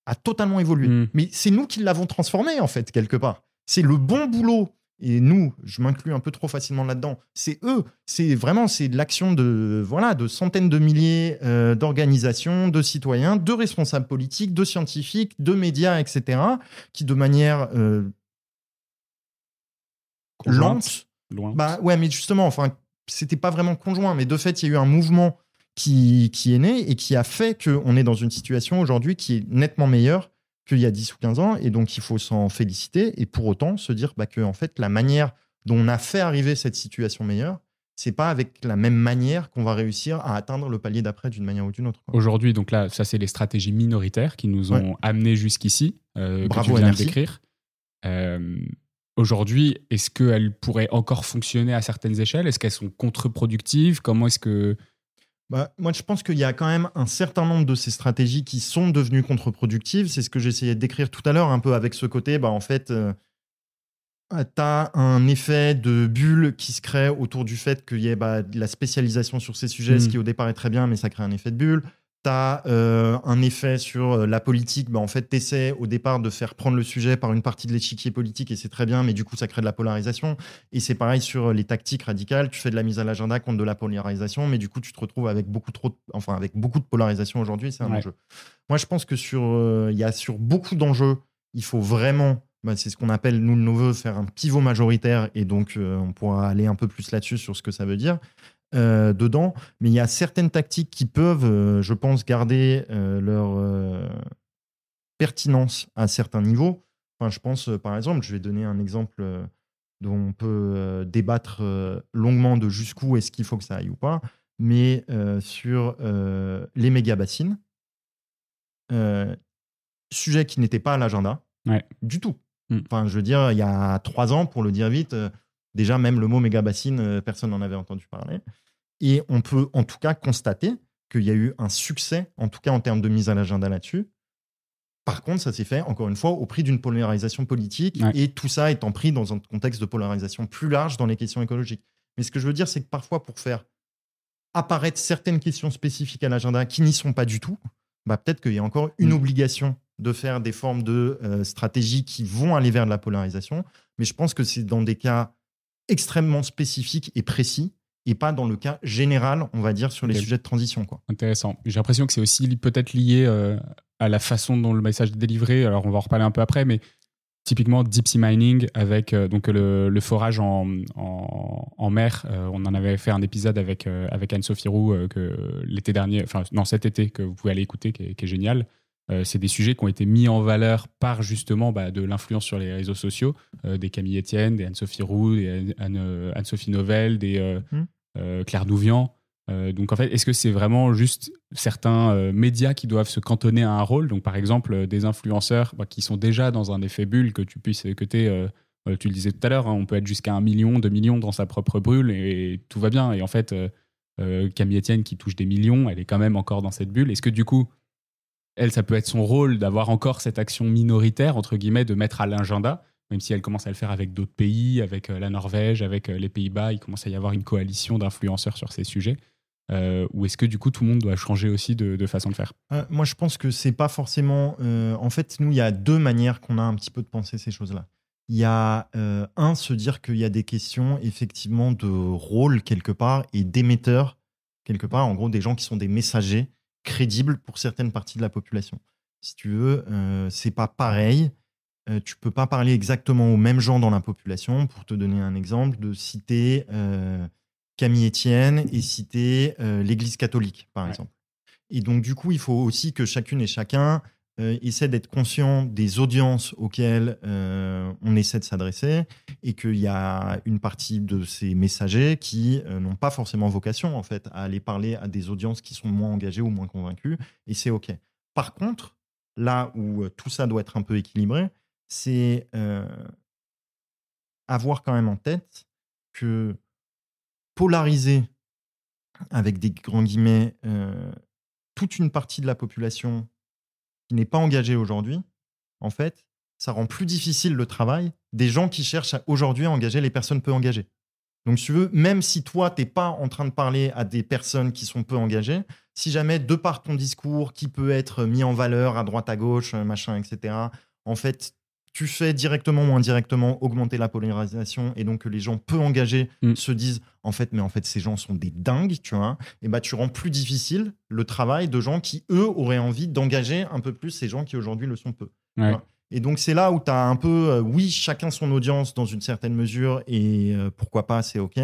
a totalement évolué. Mais c'est nous qui l'avons transformé, en fait, quelque part. C'est le bon boulot. Et nous, je m'inclus un peu trop facilement là-dedans. C'est eux. C'est de l'action de centaines de milliers d'organisations, de citoyens, de responsables politiques, de scientifiques, de médias, etc., qui, de manière lente. Mais justement, c'était pas vraiment conjoint, mais de fait, il y a eu un mouvement qui est né et qui a fait qu'on est dans une situation aujourd'hui qui est nettement meilleure qu'il y a 10 ou 15 ans. Et donc, il faut s'en féliciter et pour autant se dire que en fait, la manière dont on a fait arriver cette situation meilleure, c'est pas avec la même manière qu'on va réussir à atteindre le palier d'après d'une manière ou d'une autre. Aujourd'hui, donc là, ça, c'est les stratégies minoritaires qui nous ont amenés jusqu'ici, que tu viens de décrire. aujourd'hui, est-ce qu'elles pourraient encore fonctionner à certaines échelles? Est-ce qu'elles sont contre-productives? Comment est-ce que... Moi, je pense qu'il y a quand même un certain nombre de ces stratégies qui sont devenues contre-productives. C'est ce que j'essayais de décrire tout à l'heure, un peu avec ce côté, en fait, tu as un effet de bulle qui se crée autour du fait qu'il y ait de la spécialisation sur ces sujets, ce qui au départ est très bien, mais ça crée un effet de bulle. Tu as un effet sur la politique. En fait, tu essaies au départ de faire prendre le sujet par une partie de l'échiquier politique et c'est très bien, mais du coup, ça crée de la polarisation. Et c'est pareil sur les tactiques radicales. Tu fais de la mise à l'agenda contre de la polarisation, mais du coup, tu te retrouves avec beaucoup de polarisation aujourd'hui. C'est un enjeu. Moi, je pense que il y a sur beaucoup d'enjeux, il faut vraiment, c'est ce qu'on appelle, nous, de nos voeux, faire un pivot majoritaire. Et donc, on pourra aller un peu plus là-dessus sur ce que ça veut dire. Dedans, mais il y a certaines tactiques qui peuvent, je pense, garder leur pertinence à certains niveaux. Je pense, par exemple, je vais donner un exemple dont on peut débattre longuement de jusqu'où est-ce qu'il faut que ça aille ou pas, mais sur les méga-bassines, sujet qui n'était pas à l'agenda du tout. Je veux dire, il y a 3 ans, pour le dire vite, déjà, même le mot méga-bassine, personne n'en avait entendu parler. Et on peut en tout cas constater qu'il y a eu un succès, en tout cas en termes de mise à l'agenda là-dessus. Par contre, ça s'est fait, encore une fois, au prix d'une polarisation politique et tout ça étant pris dans un contexte de polarisation plus large dans les questions écologiques. Mais ce que je veux dire, c'est que parfois, pour faire apparaître certaines questions spécifiques à l'agenda qui n'y sont pas du tout, peut-être qu'il y a encore une obligation de faire des formes de stratégies qui vont aller vers de la polarisation. Mais je pense que c'est dans des cas extrêmement spécifiques et précis et pas dans le cas général, on va dire, sur les sujets de transition. Intéressant. J'ai l'impression que c'est aussi peut-être lié à la façon dont le message est délivré. Alors, on va en reparler un peu après, mais typiquement, deep sea mining avec donc le forage en mer. On en avait fait un épisode avec Anne-Sophie Roux l'été dernier, cet été, que vous pouvez aller écouter, qui est génial. C'est des sujets qui ont été mis en valeur par justement de l'influence sur les réseaux sociaux, des Camille Etienne, des Anne-Sophie Roux, des Anne-Sophie Novelle, des Claire Douvian. Donc en fait, est-ce que c'est vraiment juste certains médias qui doivent se cantonner à un rôle? Donc par exemple, des influenceurs qui sont déjà dans un effet bulle, que tu le disais tout à l'heure, on peut être jusqu'à 1 million, 2 millions dans sa propre bulle et tout va bien. Et en fait, Camille Etienne qui touche des millions, elle est quand même encore dans cette bulle. Est-ce que du coup, elle, ça peut être son rôle d'avoir encore cette action minoritaire, entre guillemets, de mettre à l'agenda, même si elle commence à le faire avec d'autres pays, avec la Norvège, avec les Pays-Bas, il commence à y avoir une coalition d'influenceurs sur ces sujets. Ou est-ce que du coup, tout le monde doit changer aussi de façon de faire? Moi, je pense que c'est pas forcément... en fait, nous, il y a 2 manières qu'on a un petit peu de penser ces choses-là. Il y a se dire qu'il y a des questions, effectivement, de rôle quelque part et d'émetteurs quelque part, en gros, des gens qui sont des messagers crédible pour certaines parties de la population. Si tu veux, c'est pas pareil. Tu peux pas parler exactement aux mêmes gens dans la population. Pour te donner un exemple, de citer Camille Etienne et citer l'Église catholique, par exemple. Et donc, du coup, il faut aussi que chacune et chacun essaie d'être conscient des audiences auxquelles on essaie de s'adresser et qu'il y a une partie de ces messagers qui n'ont pas forcément vocation en fait, à aller parler à des audiences qui sont moins engagées ou moins convaincues, et c'est OK. Par contre, là où tout ça doit être un peu équilibré, c'est avoir quand même en tête que polariser, avec des grands guillemets, toute une partie de la population qui n'est pas engagé aujourd'hui, en fait, ça rend plus difficile le travail des gens qui cherchent aujourd'hui à engager les personnes peu engagées. Donc, si tu veux, même si toi, tu n'es pas en train de parler à des personnes qui sont peu engagées, si jamais, de par ton discours qui peut être mis en valeur à droite, à gauche, machin, etc., en fait, tu fais directement ou indirectement augmenter la polarisation et donc que les gens peu engagés se disent en fait ces gens sont des dingues, tu vois, et tu rends plus difficile le travail de gens qui eux auraient envie d'engager un peu plus ces gens qui aujourd'hui le sont peu. Et donc c'est là où tu as un peu oui, chacun son audience dans une certaine mesure et pourquoi pas, c'est OK.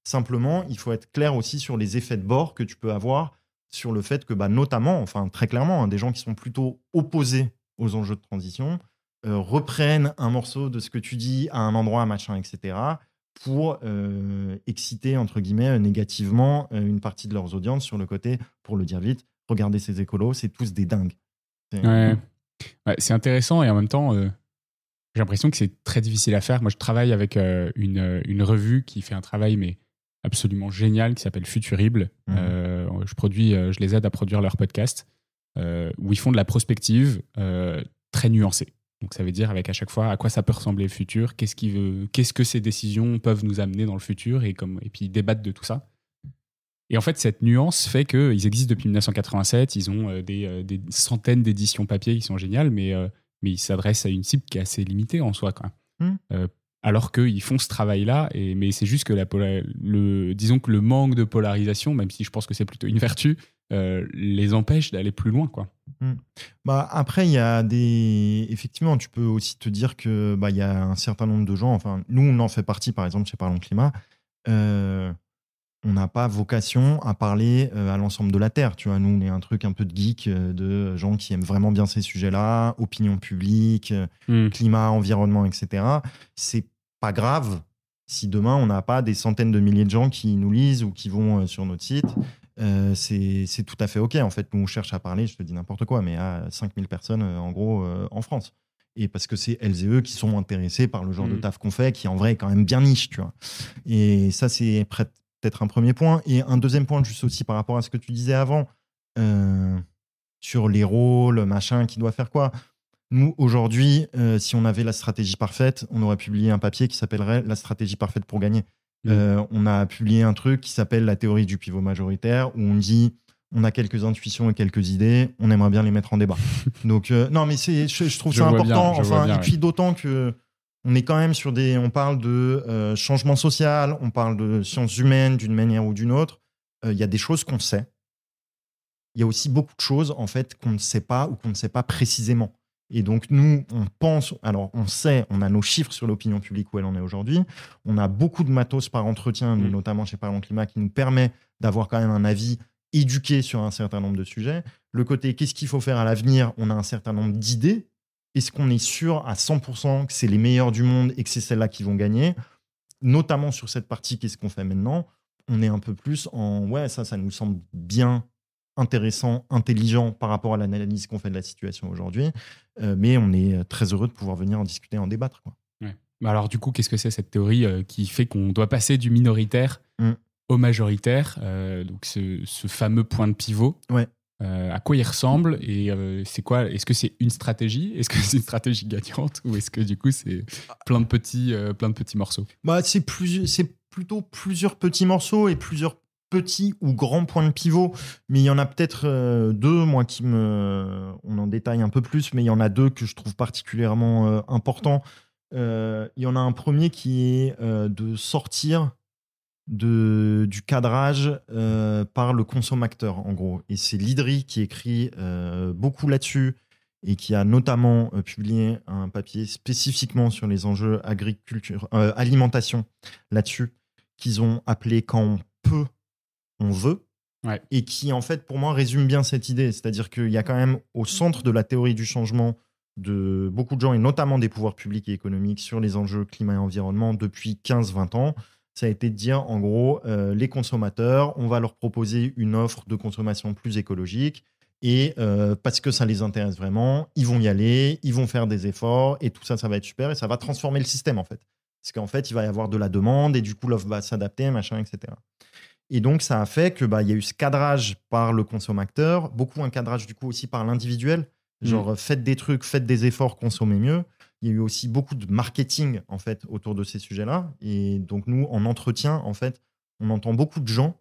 Simplement, il faut être clair aussi sur les effets de bord que tu peux avoir sur le fait que notamment, enfin très clairement, des gens qui sont plutôt opposés aux enjeux de transition reprennent un morceau de ce que tu dis à un endroit, machin, etc., pour exciter, entre guillemets, négativement une partie de leurs audiences sur le côté, pour le dire vite, regardez ces écolos, c'est tous des dingues. Ouais, c'est intéressant et en même temps, J'ai l'impression que c'est très difficile à faire. Moi, je travaille avec une revue qui fait un travail mais absolument génial qui s'appelle Futurible. Je les aide à produire leur podcast où ils font de la prospective très nuancée. Donc ça veut dire avec à chaque fois à quoi ça peut ressembler le futur, qu'est-ce que ces décisions peuvent nous amener dans le futur et puis ils débattent de tout ça. Et en fait, cette nuance fait qu'ils existent depuis 1987, ils ont des centaines d'éditions papier qui sont géniales, mais ils s'adressent à une cible qui est assez limitée en soi, quoi. Alors qu'ils font ce travail-là, mais c'est juste que disons que le manque de polarisation, même si je pense que c'est plutôt une vertu, les empêche d'aller plus loin, quoi. Bah, après, il y a effectivement, tu peux aussi te dire que il y a un certain nombre de gens, enfin, nous, on en fait partie, par exemple, chez Parlons Climat, on n'a pas vocation à parler à l'ensemble de la Terre. Tu vois, nous, on est un truc un peu de geek, de gens qui aiment vraiment bien ces sujets-là, opinion publique, climat, environnement, etc. C'est pas grave si demain, on n'a pas des centaines de milliers de gens qui nous lisent ou qui vont sur notre site. C'est tout à fait OK. En fait, nous, on cherche à parler, je te dis n'importe quoi, mais à 5000 personnes, en gros, en France. Et parce que c'est elles et eux qui sont intéressés par le genre de taf qu'on fait, qui en vrai est quand même bien niche, tu vois. Et ça, c'est peut-être un premier point. Et un deuxième point, juste aussi par rapport à ce que tu disais avant, sur les rôles, machin, qui doit faire quoi. Nous, aujourd'hui, si on avait la stratégie parfaite, on aurait publié un papier qui s'appellerait « La stratégie parfaite pour gagner ». On a publié un truc qui s'appelle la théorie du pivot majoritaire, où on dit on a quelques intuitions et quelques idées, on aimerait bien les mettre en débat. Donc non, mais je trouve ça important. Et puis d'autant que on est quand même on parle de changement social, on parle de sciences humaines d'une manière ou d'une autre. Il y a des choses qu'on sait. Il y a aussi beaucoup de choses en fait qu'on ne sait pas ou qu'on ne sait pas précisément. Et donc, nous, on pense, alors on sait, on a nos chiffres sur l'opinion publique où elle en est aujourd'hui. On a beaucoup de matos par entretien, nous, notamment chez Parlons Climat, qui nous permet d'avoir quand même un avis éduqué sur un certain nombre de sujets. Le côté, qu'est-ce qu'il faut faire à l'avenir? On a un certain nombre d'idées. Est-ce qu'on est sûr à 100% que c'est les meilleurs du monde et que c'est celles-là qui vont gagner? Notamment sur cette partie, qu'est-ce qu'on fait maintenant? On est un peu plus ça nous semble bien intéressant, intelligent par rapport à l'analyse qu'on fait de la situation aujourd'hui. Mais on est très heureux de pouvoir venir en discuter, en débattre, quoi. Ouais. Alors du coup, qu'est-ce que c'est cette théorie qui fait qu'on doit passer du minoritaire au majoritaire, donc ce fameux point de pivot? À quoi il ressemble et c'est quoi? Est-ce que c'est une stratégie? Est-ce que c'est une stratégie gagnante ou est-ce que du coup c'est plein de petits morceaux? C'est plutôt plusieurs petits morceaux et plusieurs petits ou grands points de pivot, mais il y en a peut-être deux, moi, on en détaille un peu plus, mais il y en a deux que je trouve particulièrement importants. Il y en a un premier qui est de sortir du cadrage par le consommateur, en gros. Et c'est l'IDRI qui écrit beaucoup là-dessus et qui a notamment publié un papier spécifiquement sur les enjeux alimentation là-dessus, qu'ils ont appelé « Quand on peut, on veut ». Et qui, en fait, pour moi, résume bien cette idée. C'est-à-dire qu'il y a quand même au centre de la théorie du changement de beaucoup de gens, et notamment des pouvoirs publics et économiques, sur les enjeux climat et environnement depuis 15-20 ans, ça a été de dire, en gros, les consommateurs, on va leur proposer une offre de consommation plus écologique, et parce que ça les intéresse vraiment, ils vont y aller, ils vont faire des efforts, et tout ça, ça va être super, et ça va transformer le système, en fait. Parce qu'en fait, il va y avoir de la demande, et du coup, l'offre va s'adapter, machin, etc. Et donc, ça a fait que y a eu ce cadrage par le consommateur, beaucoup un cadrage, du coup, aussi par l'individuel, genre faites des trucs, faites des efforts, consommez mieux. Il y a eu aussi beaucoup de marketing, en fait, autour de ces sujets-là. Et donc, nous, en entretien, en fait, on entend beaucoup de gens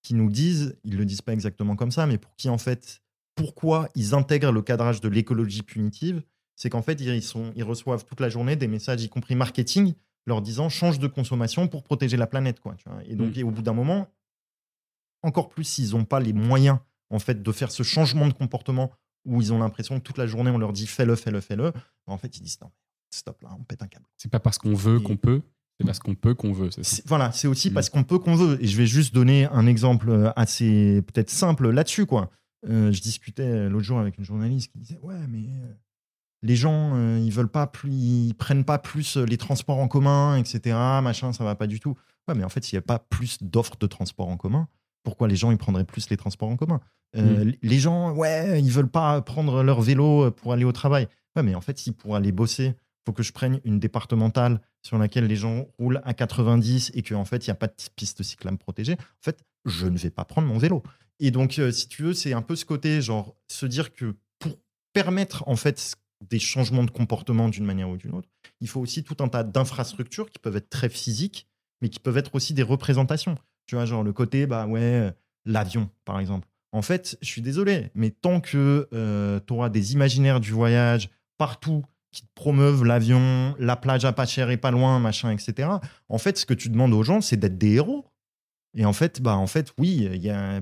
qui nous disent, ils ne le disent pas exactement comme ça, mais pour qui, en fait, pourquoi ils intègrent le cadrage de l'écologie punitive, c'est qu'en fait, ils reçoivent toute la journée des messages, y compris marketing, leur disant « change de consommation pour protéger la planète ». Tu vois. Et donc, au bout d'un moment, encore plus s'ils n'ont pas les moyens, en fait, de faire ce changement de comportement où ils ont l'impression que toute la journée, on leur dit « fais-le ». En fait, ils disent « non, stop, là, on pète un câble ». C'est pas parce qu'on veut qu'on peut, c'est parce qu'on peut qu'on veut. Voilà, c'est aussi parce qu'on peut qu'on veut. Et je vais juste donner un exemple assez peut-être simple là-dessus, quoi. Je discutais l'autre jour avec une journaliste qui disait « ouais, mais les gens, ils prennent pas plus les transports en commun, etc. Machin, ça va pas du tout. » Ouais, mais en fait, s'il n'y a pas plus d'offres de transports en commun, pourquoi les gens ils prendraient plus les transports en commun? Les gens, ils veulent pas prendre leur vélo pour aller au travail. Ouais, mais en fait, si pour aller bosser, faut que je prenne une départementale sur laquelle les gens roulent à 90 et qu'en fait, il n'y a pas de piste cyclable protégée. En fait, je ne vais pas prendre mon vélo. Et donc, si tu veux, c'est un peu ce côté, genre, se dire que pour permettre, en fait, des changements de comportement d'une manière ou d'une autre, il faut aussi tout un tas d'infrastructures qui peuvent être très physiques, mais qui peuvent être aussi des représentations. Tu vois, genre le côté, l'avion, par exemple. En fait, je suis désolé, mais tant que tu auras des imaginaires du voyage partout qui te promeuvent l'avion, la plage à pas cher et pas loin, machin, etc., en fait, ce que tu demandes aux gens, c'est d'être des héros. Et en fait, oui,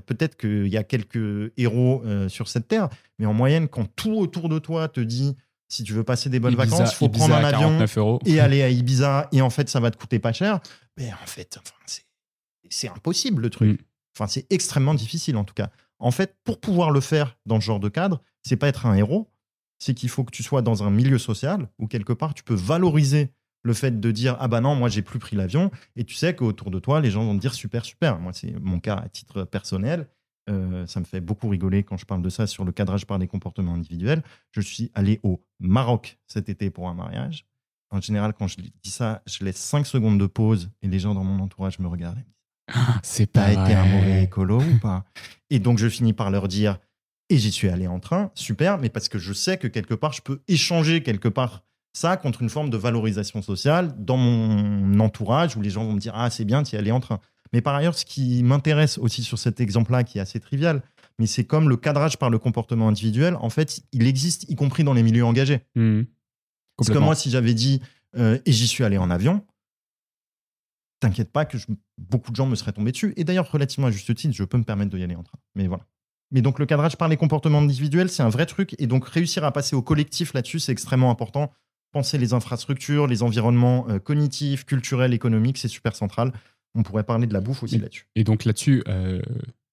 peut-être qu'il y a quelques héros sur cette terre, mais en moyenne, quand tout autour de toi te dit si tu veux passer des bonnes vacances, il faut prendre un avion et aller à Ibiza, et en fait, ça va te coûter pas cher. Mais en fait, c'est impossible le truc. Enfin, c'est extrêmement difficile en tout cas. En fait, pour pouvoir le faire dans ce genre de cadre, c'est pas être un héros, c'est qu'il faut que tu sois dans un milieu social où quelque part tu peux valoriser le fait de dire ah bah non, moi j'ai plus pris l'avion, et tu sais qu'autour de toi les gens vont te dire super super. Moi c'est mon cas à titre personnel, ça me fait beaucoup rigoler quand je parle de ça sur le cadrage par des comportements individuels. Je suis allé au Maroc cet été pour un mariage. En général, quand je dis ça, je laisse 5 secondes de pause et les gens dans mon entourage me regardent et me disent c'est pas t'as été un mauvais écolo ou pas? Et donc je finis par leur dire et j'y suis allé en train, super, mais parce que je sais que quelque part je peux échanger quelque part ça contre une forme de valorisation sociale dans mon entourage où les gens vont me dire ah c'est bien, t'y allais en train. Mais par ailleurs, ce qui m'intéresse aussi sur cet exemple-là, qui est assez trivial, mais c'est comme le cadrage par le comportement individuel, en fait, il existe y compris dans les milieux engagés. Parce que moi, si j'avais dit et j'y suis allé en avion, t'inquiète pas que beaucoup de gens me seraient tombés dessus. Et d'ailleurs, relativement à juste titre, je peux me permettre d'y aller en train. Mais voilà. Mais donc, le cadrage par les comportements individuels, c'est un vrai truc. Et donc, réussir à passer au collectif là-dessus, c'est extrêmement important. Penser les infrastructures, les environnements cognitifs, culturels, économiques, c'est super central. On pourrait parler de la bouffe aussi là-dessus. Et donc là-dessus,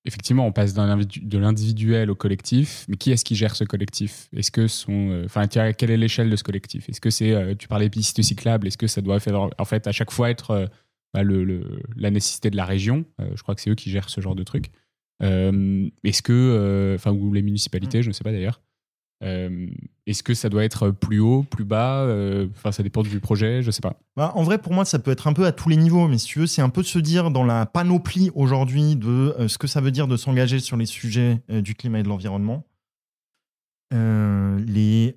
effectivement, on passe de l'individuel au collectif. Mais qui est-ce qui gère ce collectif? Est-ce que quelle est l'échelle de ce collectif? Est-ce que c'est, tu parlais pistes cyclables, est-ce que ça doit faire, en fait, à chaque fois être la nécessité de la région? Je crois que c'est eux qui gèrent ce genre de truc. Est-ce que, ou les municipalités, je ne sais pas d'ailleurs. Est-ce que ça doit être plus haut, plus bas? Ça dépend du projet, je sais pas. En vrai, pour moi, ça peut être un peu à tous les niveaux, mais si tu veux, c'est un peu de se dire dans la panoplie aujourd'hui de ce que ça veut dire de s'engager sur les sujets du climat et de l'environnement. Les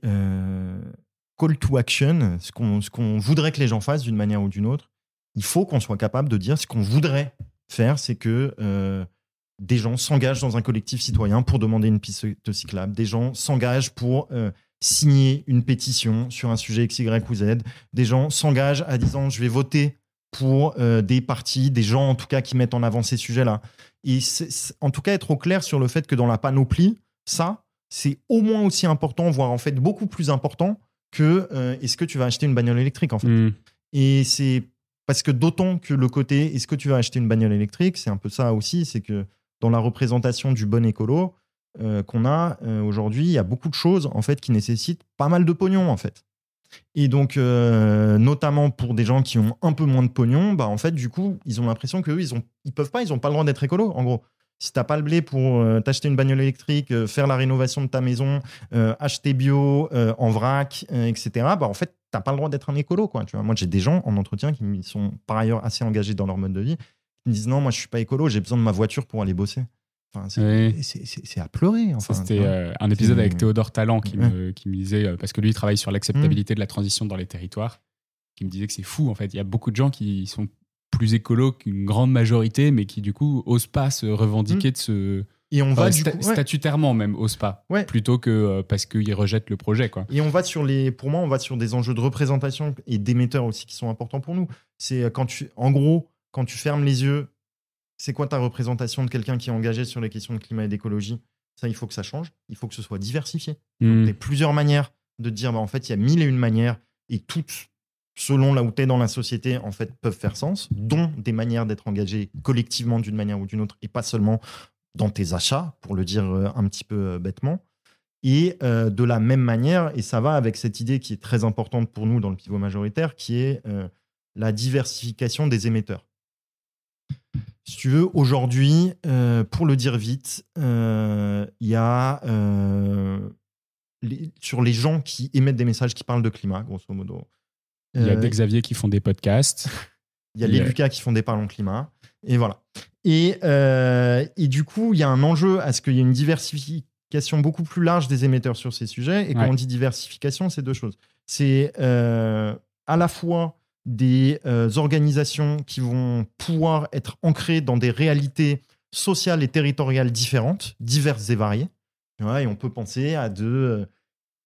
call to action, ce qu'on voudrait que les gens fassent d'une manière ou d'une autre, il faut qu'on soit capable de dire ce qu'on voudrait faire, c'est que des gens s'engagent dans un collectif citoyen pour demander une piste cyclable. Des gens s'engagent pour signer une pétition sur un sujet X, Y ou Z. Des gens s'engagent à disant je vais voter pour des partis, des gens en tout cas qui mettent en avant ces sujets-là. Et en tout cas être au clair sur le fait que dans la panoplie, ça, c'est au moins aussi important, voire en fait beaucoup plus important que est-ce que tu vas acheter une bagnole électrique en fait. Et c'est parce que d'autant que le côté est-ce que tu vas acheter une bagnole électrique, c'est un peu ça aussi, c'est que dans la représentation du bon écolo qu'on a aujourd'hui, il y a beaucoup de choses en fait qui nécessitent pas mal de pognon en fait. Et donc, notamment pour des gens qui ont un peu moins de pognon, en fait, du coup, ils ont l'impression qu'eux, ils peuvent pas, ils ont pas le droit d'être écolo, en gros. Si t'as pas le blé pour t'acheter une bagnole électrique, faire la rénovation de ta maison, acheter bio en vrac, etc., en fait, t'as pas le droit d'être un écolo, quoi. Tu vois, moi, j'ai des gens en entretien qui sont par ailleurs assez engagés dans leur mode de vie, qui me disent non, moi, je suis pas écolo, j'ai besoin de ma voiture pour aller bosser. Enfin, c'est à pleurer. Enfin, ça, c'était un épisode avec Théodore Tallant qui me disait, parce que lui, il travaille sur l'acceptabilité de la transition dans les territoires, qui me disait que c'est fou, en fait. Il y a beaucoup de gens qui sont plus écolos qu'une grande majorité, mais qui, du coup, osent pas se revendiquer de ce... Et on va statutairement même, osent pas, plutôt que parce qu'ils rejettent le projet, quoi. Et on va pour moi, on va sur des enjeux de représentation et d'émetteurs aussi qui sont importants pour nous. C'est en gros, quand tu fermes les yeux, c'est quoi ta représentation de quelqu'un qui est engagé sur les questions de climat et d'écologie? Ça, il faut que ça change. Il faut que ce soit diversifié. Il y a plusieurs manières de dire, en fait, il y a 1001 manières et toutes, selon là où tu es dans la société, en fait, peuvent faire sens, dont des manières d'être engagé collectivement d'une manière ou d'une autre et pas seulement dans tes achats, pour le dire un petit peu bêtement. Et de la même manière, et ça va avec cette idée qui est très importante pour nous dans le pivot majoritaire, qui est la diversification des émetteurs. Si tu veux, aujourd'hui, pour le dire vite, il y a sur les gens qui émettent des messages qui parlent de climat, grosso modo. Il y a des Xavier qui font des podcasts. Il y a les Lucas qui font des parlons climat. Et voilà. Et du coup, il y a un enjeu à ce qu'il y ait une diversification beaucoup plus large des émetteurs sur ces sujets. Et quand on dit diversification, c'est deux choses. C'est à la fois des organisations qui vont pouvoir être ancrées dans des réalités sociales et territoriales différentes, diverses et variées. Et on peut penser à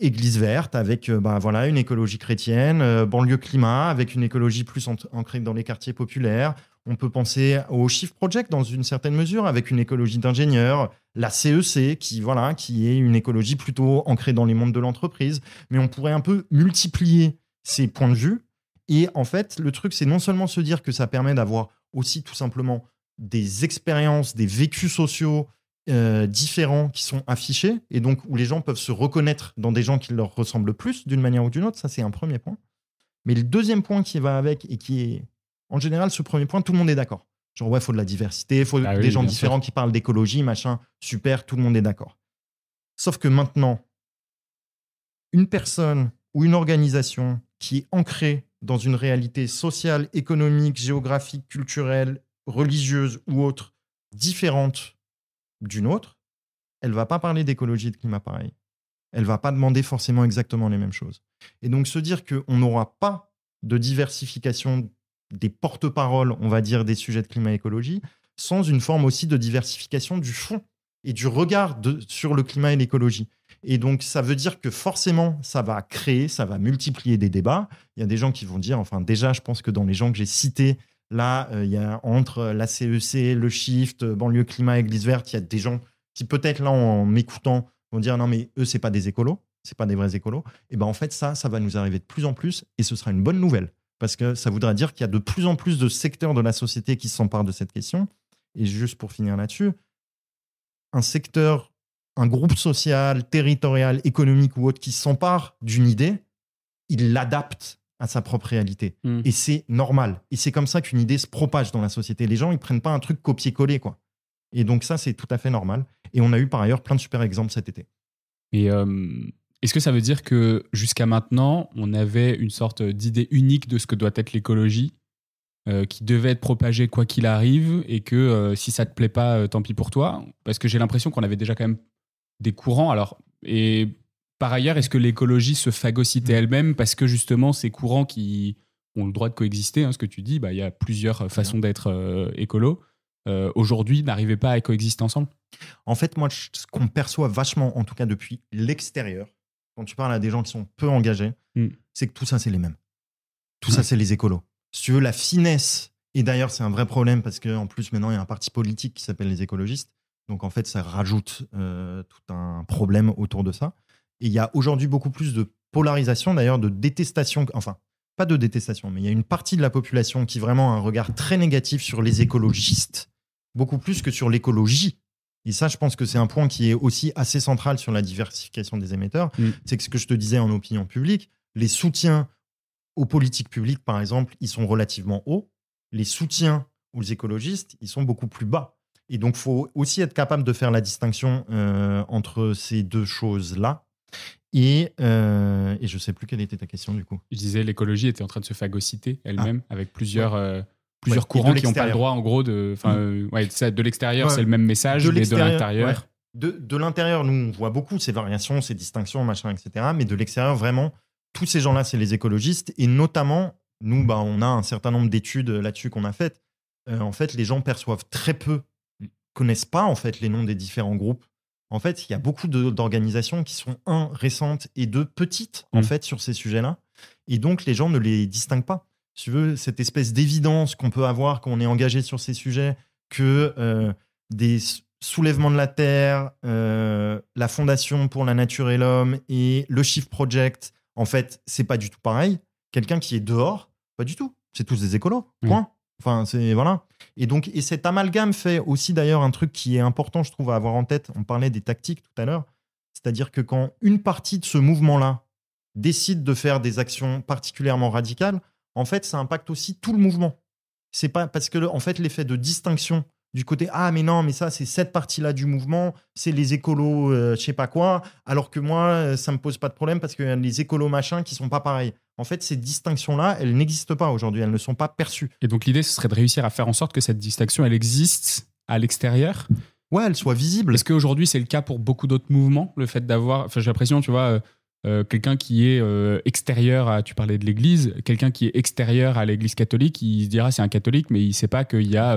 églises vertes avec une écologie chrétienne, banlieue climat avec une écologie plus ancrée dans les quartiers populaires. On peut penser au Shift Project dans une certaine mesure avec une écologie d'ingénieurs, la CEC qui est une écologie plutôt ancrée dans les mondes de l'entreprise. Mais on pourrait un peu multiplier ces points de vue. Et en fait, le truc, c'est non seulement se dire que ça permet d'avoir aussi tout simplement des expériences, des vécus sociaux différents qui sont affichés et donc où les gens peuvent se reconnaître dans des gens qui leur ressemblent plus d'une manière ou d'une autre. Ça, c'est un premier point. Mais le deuxième point qui va avec et qui est, en général, ce premier point, tout le monde est d'accord. Genre, ouais, il faut de la diversité, il faut des gens différents qui parlent d'écologie, machin, super, tout le monde est d'accord. Sauf que maintenant, une personne ou une organisation qui est ancrée dans une réalité sociale, économique, géographique, culturelle, religieuse ou autre, différente d'une autre, elle ne va pas parler d'écologie et de climat pareil. Elle ne va pas demander forcément exactement les mêmes choses. Et donc se dire qu'on n'aura pas de diversification des porte-paroles, on va dire, des sujets de climat et écologie, sans une forme aussi de diversification du fond et du regard sur le climat et l'écologie. Et donc, ça veut dire que forcément, ça va multiplier des débats. Il y a des gens qui vont dire, enfin déjà, je pense que dans les gens que j'ai cités, là, il y a entre la CEC, le Shift, banlieue climat, église verte, il y a des gens qui peut-être là, en m'écoutant, vont dire non, mais eux, c'est pas des écolos, c'est pas des vrais écolos. Et ben en fait, ça va nous arriver de plus en plus et ce sera une bonne nouvelle parce que ça voudra dire qu'il y a de plus en plus de secteurs de la société qui s'emparent de cette question. Et juste pour finir là-dessus, un secteur, un groupe social, territorial, économique ou autre qui s'empare d'une idée, il l'adapte à sa propre réalité. Et c'est normal. Et c'est comme ça qu'une idée se propage dans la société. Les gens, ils prennent pas un truc copier-coller, quoi. Et donc ça, c'est tout à fait normal. Et on a eu par ailleurs plein de super exemples cet été. Et est-ce que ça veut dire que jusqu'à maintenant, on avait une sorte d'idée unique de ce que doit être l'écologie qui devait être propagée quoi qu'il arrive et que si ça te plaît pas, tant pis pour toi? Parce que j'ai l'impression qu'on avait déjà quand même des courants. Alors, et par ailleurs, est-ce que l'écologie se phagocytait elle-même parce que justement ces courants qui ont le droit de coexister, ce que tu dis, il y a plusieurs façons d'être écolo, aujourd'hui n'arrivaient pas à coexister ensemble? En fait, moi, ce qu'on perçoit vachement, en tout cas depuis l'extérieur, quand tu parles à des gens qui sont peu engagés, c'est que tout ça, c'est les mêmes. Tout ça, c'est les écolos. Si tu veux, la finesse, et d'ailleurs, c'est un vrai problème parce qu'en plus, maintenant, il y a un parti politique qui s'appelle les écologistes. Donc, en fait, ça rajoute tout un problème autour de ça. Et il y a aujourd'hui beaucoup plus de polarisation, d'ailleurs, de détestation. Enfin, pas de détestation, mais il y a une partie de la population qui vraiment a un regard très négatif sur les écologistes, beaucoup plus que sur l'écologie. Et ça, je pense que c'est un point qui est aussi assez central sur la diversification des émetteurs. C'est que ce que je te disais en opinion publique, les soutiens aux politiques publiques, par exemple, ils sont relativement hauts. Les soutiens aux écologistes, ils sont beaucoup plus bas. Et donc, il faut aussi être capable de faire la distinction entre ces deux choses-là. Et je ne sais plus quelle était ta question, du coup. Je disais, l'écologie était en train de se phagocyter elle-même avec plusieurs courants qui n'ont pas le droit, en gros, de l'extérieur, c'est le même message, mais de l'intérieur. De l'intérieur, nous, on voit beaucoup ces variations, ces distinctions, machin, etc. Mais de l'extérieur, vraiment, tous ces gens-là, c'est les écologistes. Et notamment, nous, on a un certain nombre d'études là-dessus qu'on a faites. En fait, les gens perçoivent très peu, connaissent pas, en fait, les noms des différents groupes. En fait, il y a beaucoup d'organisations qui sont, récentes et petites, en fait, sur ces sujets-là. Et donc, les gens ne les distinguent pas. Si tu veux, cette espèce d'évidence qu'on peut avoir quand on est engagé sur ces sujets, que des soulèvements de la Terre, la Fondation pour la Nature et l'Homme et le Shift Project, en fait, c'est pas du tout pareil. Quelqu'un qui est dehors, pas du tout. C'est tous des écolos, point. Enfin, voilà. Et donc, cet amalgame fait aussi d'ailleurs un truc qui est important, je trouve, à avoir en tête. On parlait des tactiques tout à l'heure. C'est-à-dire que quand une partie de ce mouvement-là décide de faire des actions particulièrement radicales, en fait, ça impacte aussi tout le mouvement. C'est pas parce que, en fait, l'effet de distinction du côté ah mais non mais ça c'est cette partie-là du mouvement, c'est les écolos je sais pas quoi, alors que moi ça me pose pas de problème parce qu'il y a les écolos machins qui sont pas pareils. En fait, ces distinctions-là, elles n'existent pas aujourd'hui, elles ne sont pas perçues. Et donc l'idée, ce serait de réussir à faire en sorte que cette distinction, elle existe à l'extérieur. Ouais, elle soit visible. Est-ce qu'aujourd'hui, c'est le cas pour beaucoup d'autres mouvements, le fait d'avoir, j'ai l'impression, tu vois, quelqu'un qui est extérieur à, tu parlais de l'Église, quelqu'un qui est extérieur à l'Église catholique, il se dira c'est un catholique, mais il sait pas qu'il y a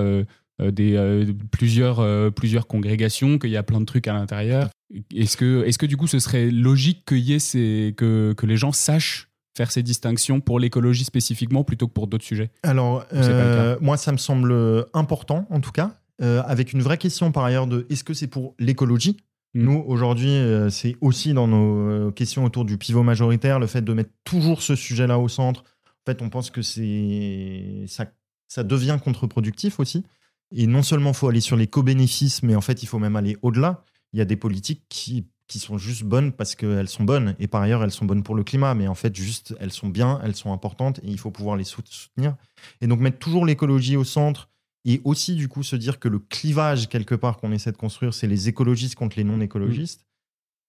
plusieurs congrégations, qu'il y a plein de trucs à l'intérieur. Est-ce que du coup, ce serait logique qu'il y ait que les gens sachent faire ces distinctions pour l'écologie spécifiquement plutôt que pour d'autres sujets? Alors, moi, ça me semble important, en tout cas, avec une vraie question par ailleurs de est-ce que c'est pour l'écologie? Nous, aujourd'hui, c'est aussi dans nos questions autour du pivot majoritaire, le fait de mettre toujours ce sujet-là au centre. En fait, on pense que ça devient contre-productif aussi. Et non seulement il faut aller sur les co-bénéfices, mais en fait, il faut même aller au-delà. Il y a des politiques qui sont juste bonnes parce qu'elles sont bonnes. Et par ailleurs, elles sont bonnes pour le climat. Mais en fait, juste, elles sont bien, elles sont importantes et il faut pouvoir les soutenir. Et donc, mettre toujours l'écologie au centre et aussi, du coup, se dire que le clivage, quelque part, qu'on essaie de construire, c'est les écologistes contre les non-écologistes.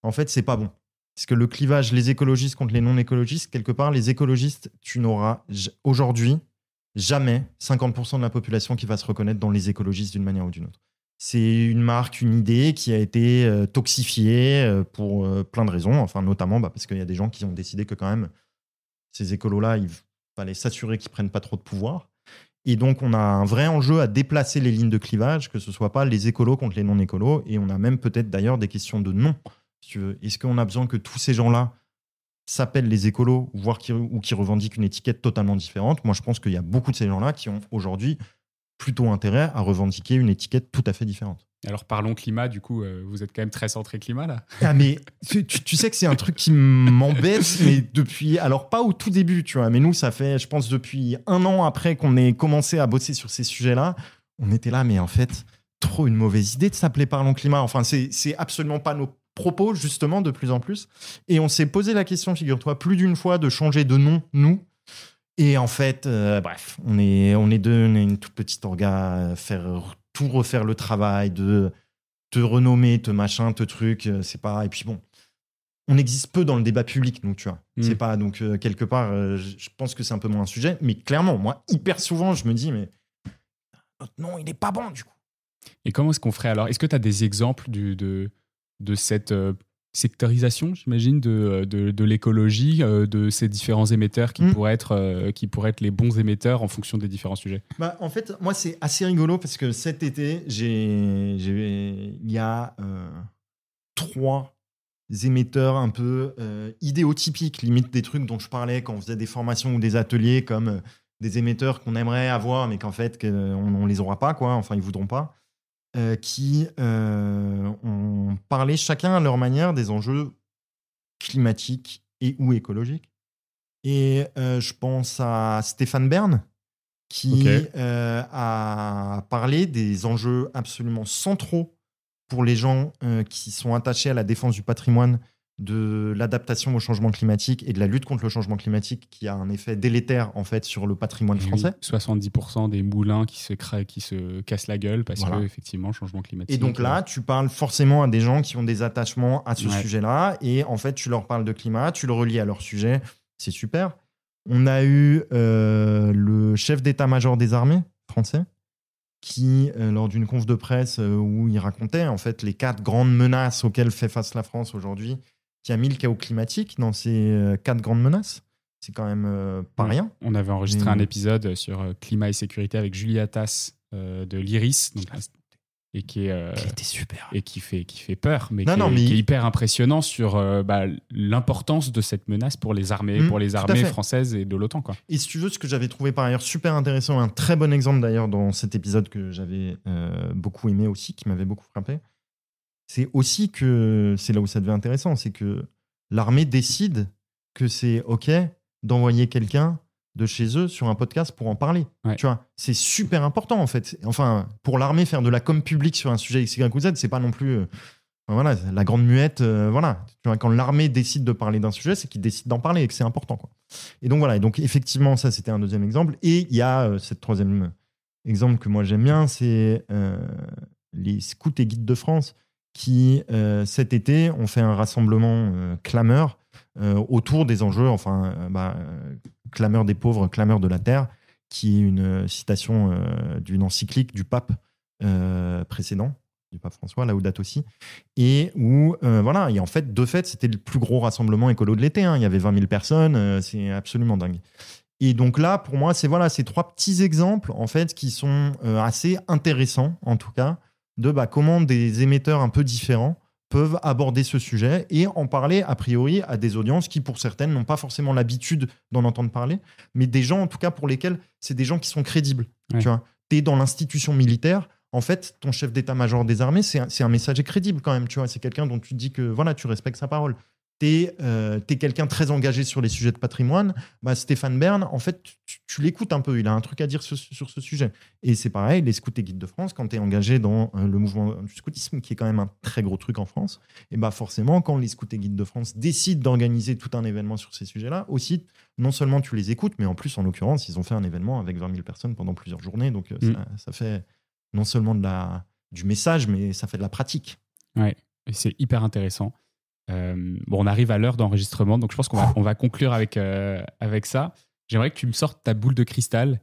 En fait, c'est pas bon. Parce que le clivage, les écologistes contre les non-écologistes, quelque part, les écologistes, tu n'auras aujourd'hui jamais 50% de la population qui va se reconnaître dans les écologistes d'une manière ou d'une autre. C'est une marque, une idée qui a été toxifiée pour plein de raisons, enfin notamment parce qu'il y a des gens qui ont décidé que quand même ces écolos-là, il fallait s'assurer qu'ils ne prennent pas trop de pouvoir. Et donc on a un vrai enjeu à déplacer les lignes de clivage, que ce ne soit pas les écolos contre les non-écolos, et on a même peut-être d'ailleurs des questions de nom. Si tu veux. Est-ce qu'on a besoin que tous ces gens-là s'appellent les écolos, voire qui revendiquent une étiquette totalement différente? Moi je pense qu'il y a beaucoup de ces gens-là qui ont aujourd'hui plutôt intérêt à revendiquer une étiquette tout à fait différente. Alors parlons climat, du coup, vous êtes quand même très centré climat là. Ah mais tu sais que c'est un truc qui m'embête, mais depuis, alors pas au tout début, tu vois, mais nous ça fait, je pense depuis 1 an après qu'on ait commencé à bosser sur ces sujets-là, on était là, mais en fait, trop une mauvaise idée de s'appeler Parlons Climat. Enfin, c'est absolument pas nos propos, justement, de plus en plus. Et on s'est posé la question, figure-toi, plus d'une fois de changer de nom, nous. Et en fait, bref, on est une toute petite orga, tout refaire le travail, de te renommer, te machin, te truc, c'est pas... Et puis bon, on existe peu dans le débat public, donc tu vois. C'est pas, donc quelque part, je pense que c'est un peu moins un sujet. Mais clairement, moi, hyper souvent, je me dis, mais notre nom, il est pas bon, du coup. Et comment est-ce qu'on ferait alors? Est-ce que tu as des exemples de cette... sectorisation, j'imagine, de l'écologie, de ces différents émetteurs qui pourraient être les bons émetteurs en fonction des différents sujets? Bah, en fait, moi, c'est assez rigolo parce que cet été, il y a 3 émetteurs un peu idéotypiques, limite des trucs dont je parlais quand on faisait des formations ou des ateliers, comme des émetteurs qu'on aimerait avoir, mais qu'en fait, on les aura pas, quoi. Enfin, ils voudront pas. Qui ont parlé chacun à leur manière des enjeux climatiques et ou écologiques. Et je pense à Stéphane Bern, qui a parlé des enjeux absolument centraux pour les gens qui sont attachés à la défense du patrimoine, de l'adaptation au changement climatique et de la lutte contre le changement climatique, qui a un effet délétère en fait sur le patrimoine français. 70% des moulins qui se cassent la gueule parce que effectivement changement climatique. Et donc là, tu parles forcément à des gens qui ont des attachements à ce sujet-là, et en fait, tu leur parles de climat, tu le relis à leur sujet, c'est super. On a eu le chef d'état-major des armées français qui, lors d'une conf de presse où il racontait en fait les 4 grandes menaces auxquelles fait face la France aujourd'hui, qui a mis le chaos climatique dans ces 4 grandes menaces. C'est quand même pas rien. On avait enregistré un épisode sur climat et sécurité avec Julie Attas de l'IRIS, et qui était super et qui fait peur, mais qui est hyper impressionnant sur l'importance de cette menace pour les armées, françaises et de l'OTAN, quoi. Et si tu veux, ce que j'avais trouvé par ailleurs super intéressant, un très bon exemple d'ailleurs dans cet épisode que j'avais beaucoup aimé aussi, qui m'avait beaucoup frappé, c'est aussi que c'est là où ça devient intéressant, c'est que l'armée décide que c'est OK d'envoyer quelqu'un de chez eux sur un podcast pour en parler. Ouais. Tu vois, c'est super important en fait. Enfin, pour l'armée, faire de la com publique sur un sujet X, Y ou Z, c'est pas non plus voilà, la grande muette. Voilà. Tu vois, quand l'armée décide de parler d'un sujet, c'est qu'il décide d'en parler et que c'est important, quoi. Et donc voilà. Et donc effectivement, ça c'était un deuxième exemple. Et il y a cette troisième exemple que moi j'aime bien, c'est les scouts et guides de France qui, cet été, ont fait un rassemblement clameur autour des enjeux, clameur des pauvres, clameur de la terre, qui est une citation d'une encyclique du pape précédent, du pape François, Laudato Si, et où, et en fait, de fait, c'était le plus gros rassemblement écolo de l'été. Il y avait 20 000 personnes, c'est absolument dingue. Et donc là, pour moi, c'est trois petits exemples, en fait, qui sont assez intéressants, en tout cas, de comment des émetteurs un peu différents peuvent aborder ce sujet et en parler, a priori, à des audiences qui, pour certaines, n'ont pas forcément l'habitude d'en entendre parler, mais des gens, en tout cas, pour lesquels c'est des gens qui sont crédibles. Ouais. Tu vois, t'es dans l'institution militaire, en fait, ton chef d'état-major des armées, c'est un messager crédible quand même. Tu vois, c'est quelqu'un dont tu dis que tu respectes sa parole. T'es quelqu'un très engagé sur les sujets de patrimoine. Stéphane Bern, en fait, tu l'écoutes un peu. Il a un truc à dire sur ce sujet. Et c'est pareil, les scouts et guides de France, quand tu es engagé dans le mouvement du scoutisme, qui est quand même un très gros truc en France, et forcément, quand les scouts et guides de France décident d'organiser tout un événement sur ces sujets-là, aussi, non seulement tu les écoutes, mais en plus, en l'occurrence, ils ont fait un événement avec 20 000 personnes pendant plusieurs journées. Donc, ça fait non seulement du message, mais ça fait de la pratique. Ouais, et c'est hyper intéressant. On arrive à l'heure d'enregistrement, donc je pense qu'on va conclure avec ça. J'aimerais que tu me sortes ta boule de cristal.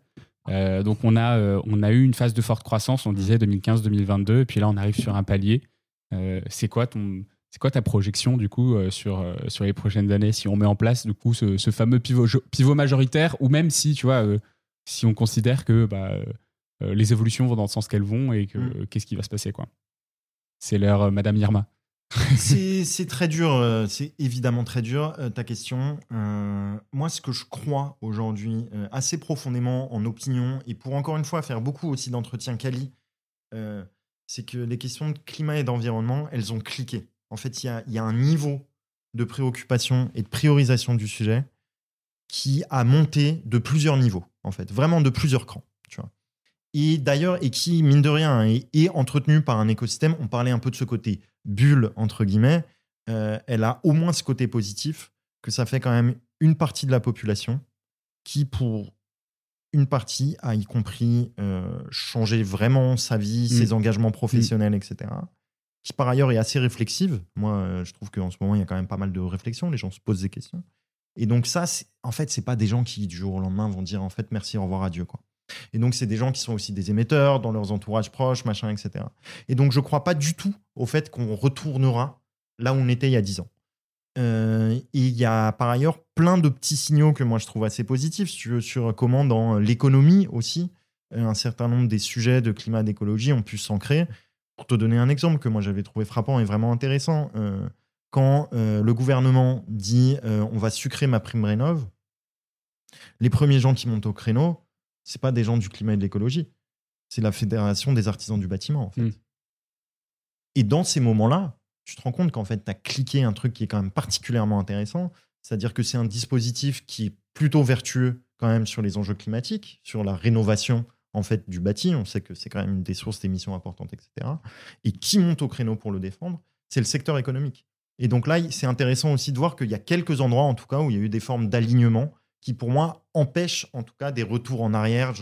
Donc on a eu une phase de forte croissance, on disait 2015-2022, et puis là on arrive sur un palier. C'est quoi ta projection du coup sur les prochaines années, si on met en place du coup ce fameux pivot majoritaire, ou même si tu vois si on considère que les évolutions vont dans le sens qu'elles vont et que qu'est-ce qui va se passer quoi. C'est l'heure Madame Irma. C'est très dur, c'est évidemment très dur ta question. Moi, ce que je crois aujourd'hui assez profondément en opinion, et pour encore une fois faire beaucoup aussi d'entretiens quali, c'est que les questions de climat et d'environnement, elles ont cliqué. En fait, il y a un niveau de préoccupation et de priorisation du sujet qui a monté de plusieurs niveaux, en fait, vraiment de plusieurs crans. Tu vois. Et d'ailleurs, et qui, mine de rien, est entretenu par un écosystème. On parlait un peu de ce côté bulle, entre guillemets. Elle a au moins ce côté positif, que ça fait quand même une partie de la population qui, pour une partie, a y compris changé vraiment sa vie, ses engagements professionnels, etc. Qui, par ailleurs, est assez réflexive. Moi, je trouve qu'en ce moment, il y a quand même pas mal de réflexions. Les gens se posent des questions. Et donc ça, en fait, c'est pas des gens qui, du jour au lendemain, vont dire, en fait, merci, au revoir, adieu, quoi. Et donc, c'est des gens qui sont aussi des émetteurs dans leurs entourages proches, machin, etc. Et donc, je ne crois pas du tout au fait qu'on retournera là où on était il y a 10 ans. Et il y a par ailleurs plein de petits signaux que moi je trouve assez positifs sur comment dans l'économie aussi, un certain nombre des sujets de climat, d'écologie ont pu s'ancrer. Pour te donner un exemple que moi j'avais trouvé frappant et vraiment intéressant, quand le gouvernement dit on va sucrer ma prime rénov', les premiers gens qui montent au créneau, c'est pas des gens du climat et de l'écologie, c'est la Fédération des artisans du bâtiment en fait. Et dans ces moments-là, tu te rends compte qu'en fait, tu as cliqué un truc qui est quand même particulièrement intéressant, c'est-à-dire que c'est un dispositif qui est plutôt vertueux quand même sur les enjeux climatiques, sur la rénovation en fait du bâti. On sait que c'est quand même une des sources d'émissions importantes, etc. Et qui monte au créneau pour le défendre, c'est le secteur économique. Et donc là, c'est intéressant aussi de voir qu'il y a quelques endroits, en tout cas, où il y a eu des formes d'alignement qui, pour moi, empêchent en tout cas des retours en arrière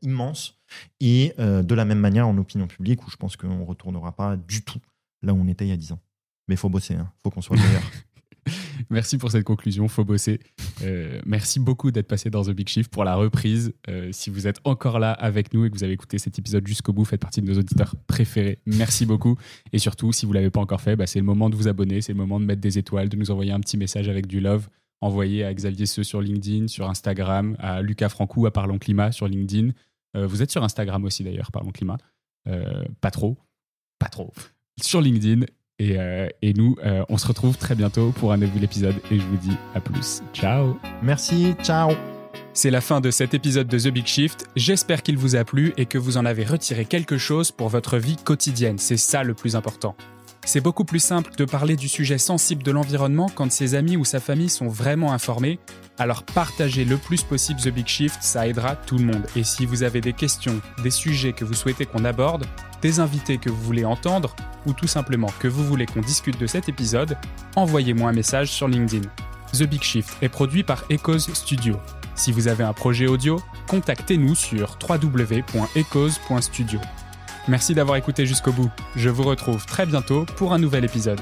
immenses. Et de la même manière en opinion publique, où je pense qu'on ne retournera pas du tout là où on était il y a 10 ans. Mais il faut bosser, il faut qu'on soit le meilleur. Merci pour cette conclusion, faut bosser. Merci beaucoup d'être passé dans The Big Shift pour la reprise. Si vous êtes encore là avec nous et que vous avez écouté cet épisode jusqu'au bout, faites partie de nos auditeurs préférés. Merci beaucoup. Et surtout, si vous ne l'avez pas encore fait, c'est le moment de vous abonner, c'est le moment de mettre des étoiles, de nous envoyer un petit message avec du love. Envoyez à Xavier Seux sur LinkedIn, sur Instagram, à Lucas Francou à Parlons Climat sur LinkedIn. Vous êtes sur Instagram aussi d'ailleurs, Parlons Climat. Pas trop. Sur LinkedIn. Et nous, on se retrouve très bientôt pour un nouvel épisode. Et je vous dis à plus. Ciao. Merci, ciao. C'est la fin de cet épisode de The Big Shift. J'espère qu'il vous a plu et que vous en avez retiré quelque chose pour votre vie quotidienne. C'est ça le plus important. C'est beaucoup plus simple de parler du sujet sensible de l'environnement quand ses amis ou sa famille sont vraiment informés. Alors partagez le plus possible The Big Shift, ça aidera tout le monde. Et si vous avez des questions, des sujets que vous souhaitez qu'on aborde, des invités que vous voulez entendre, ou tout simplement que vous voulez qu'on discute de cet épisode, envoyez-moi un message sur LinkedIn. The Big Shift est produit par Echoes Studio. Si vous avez un projet audio, contactez-nous sur www.ecause.studio. Merci d'avoir écouté jusqu'au bout. Je vous retrouve très bientôt pour un nouvel épisode.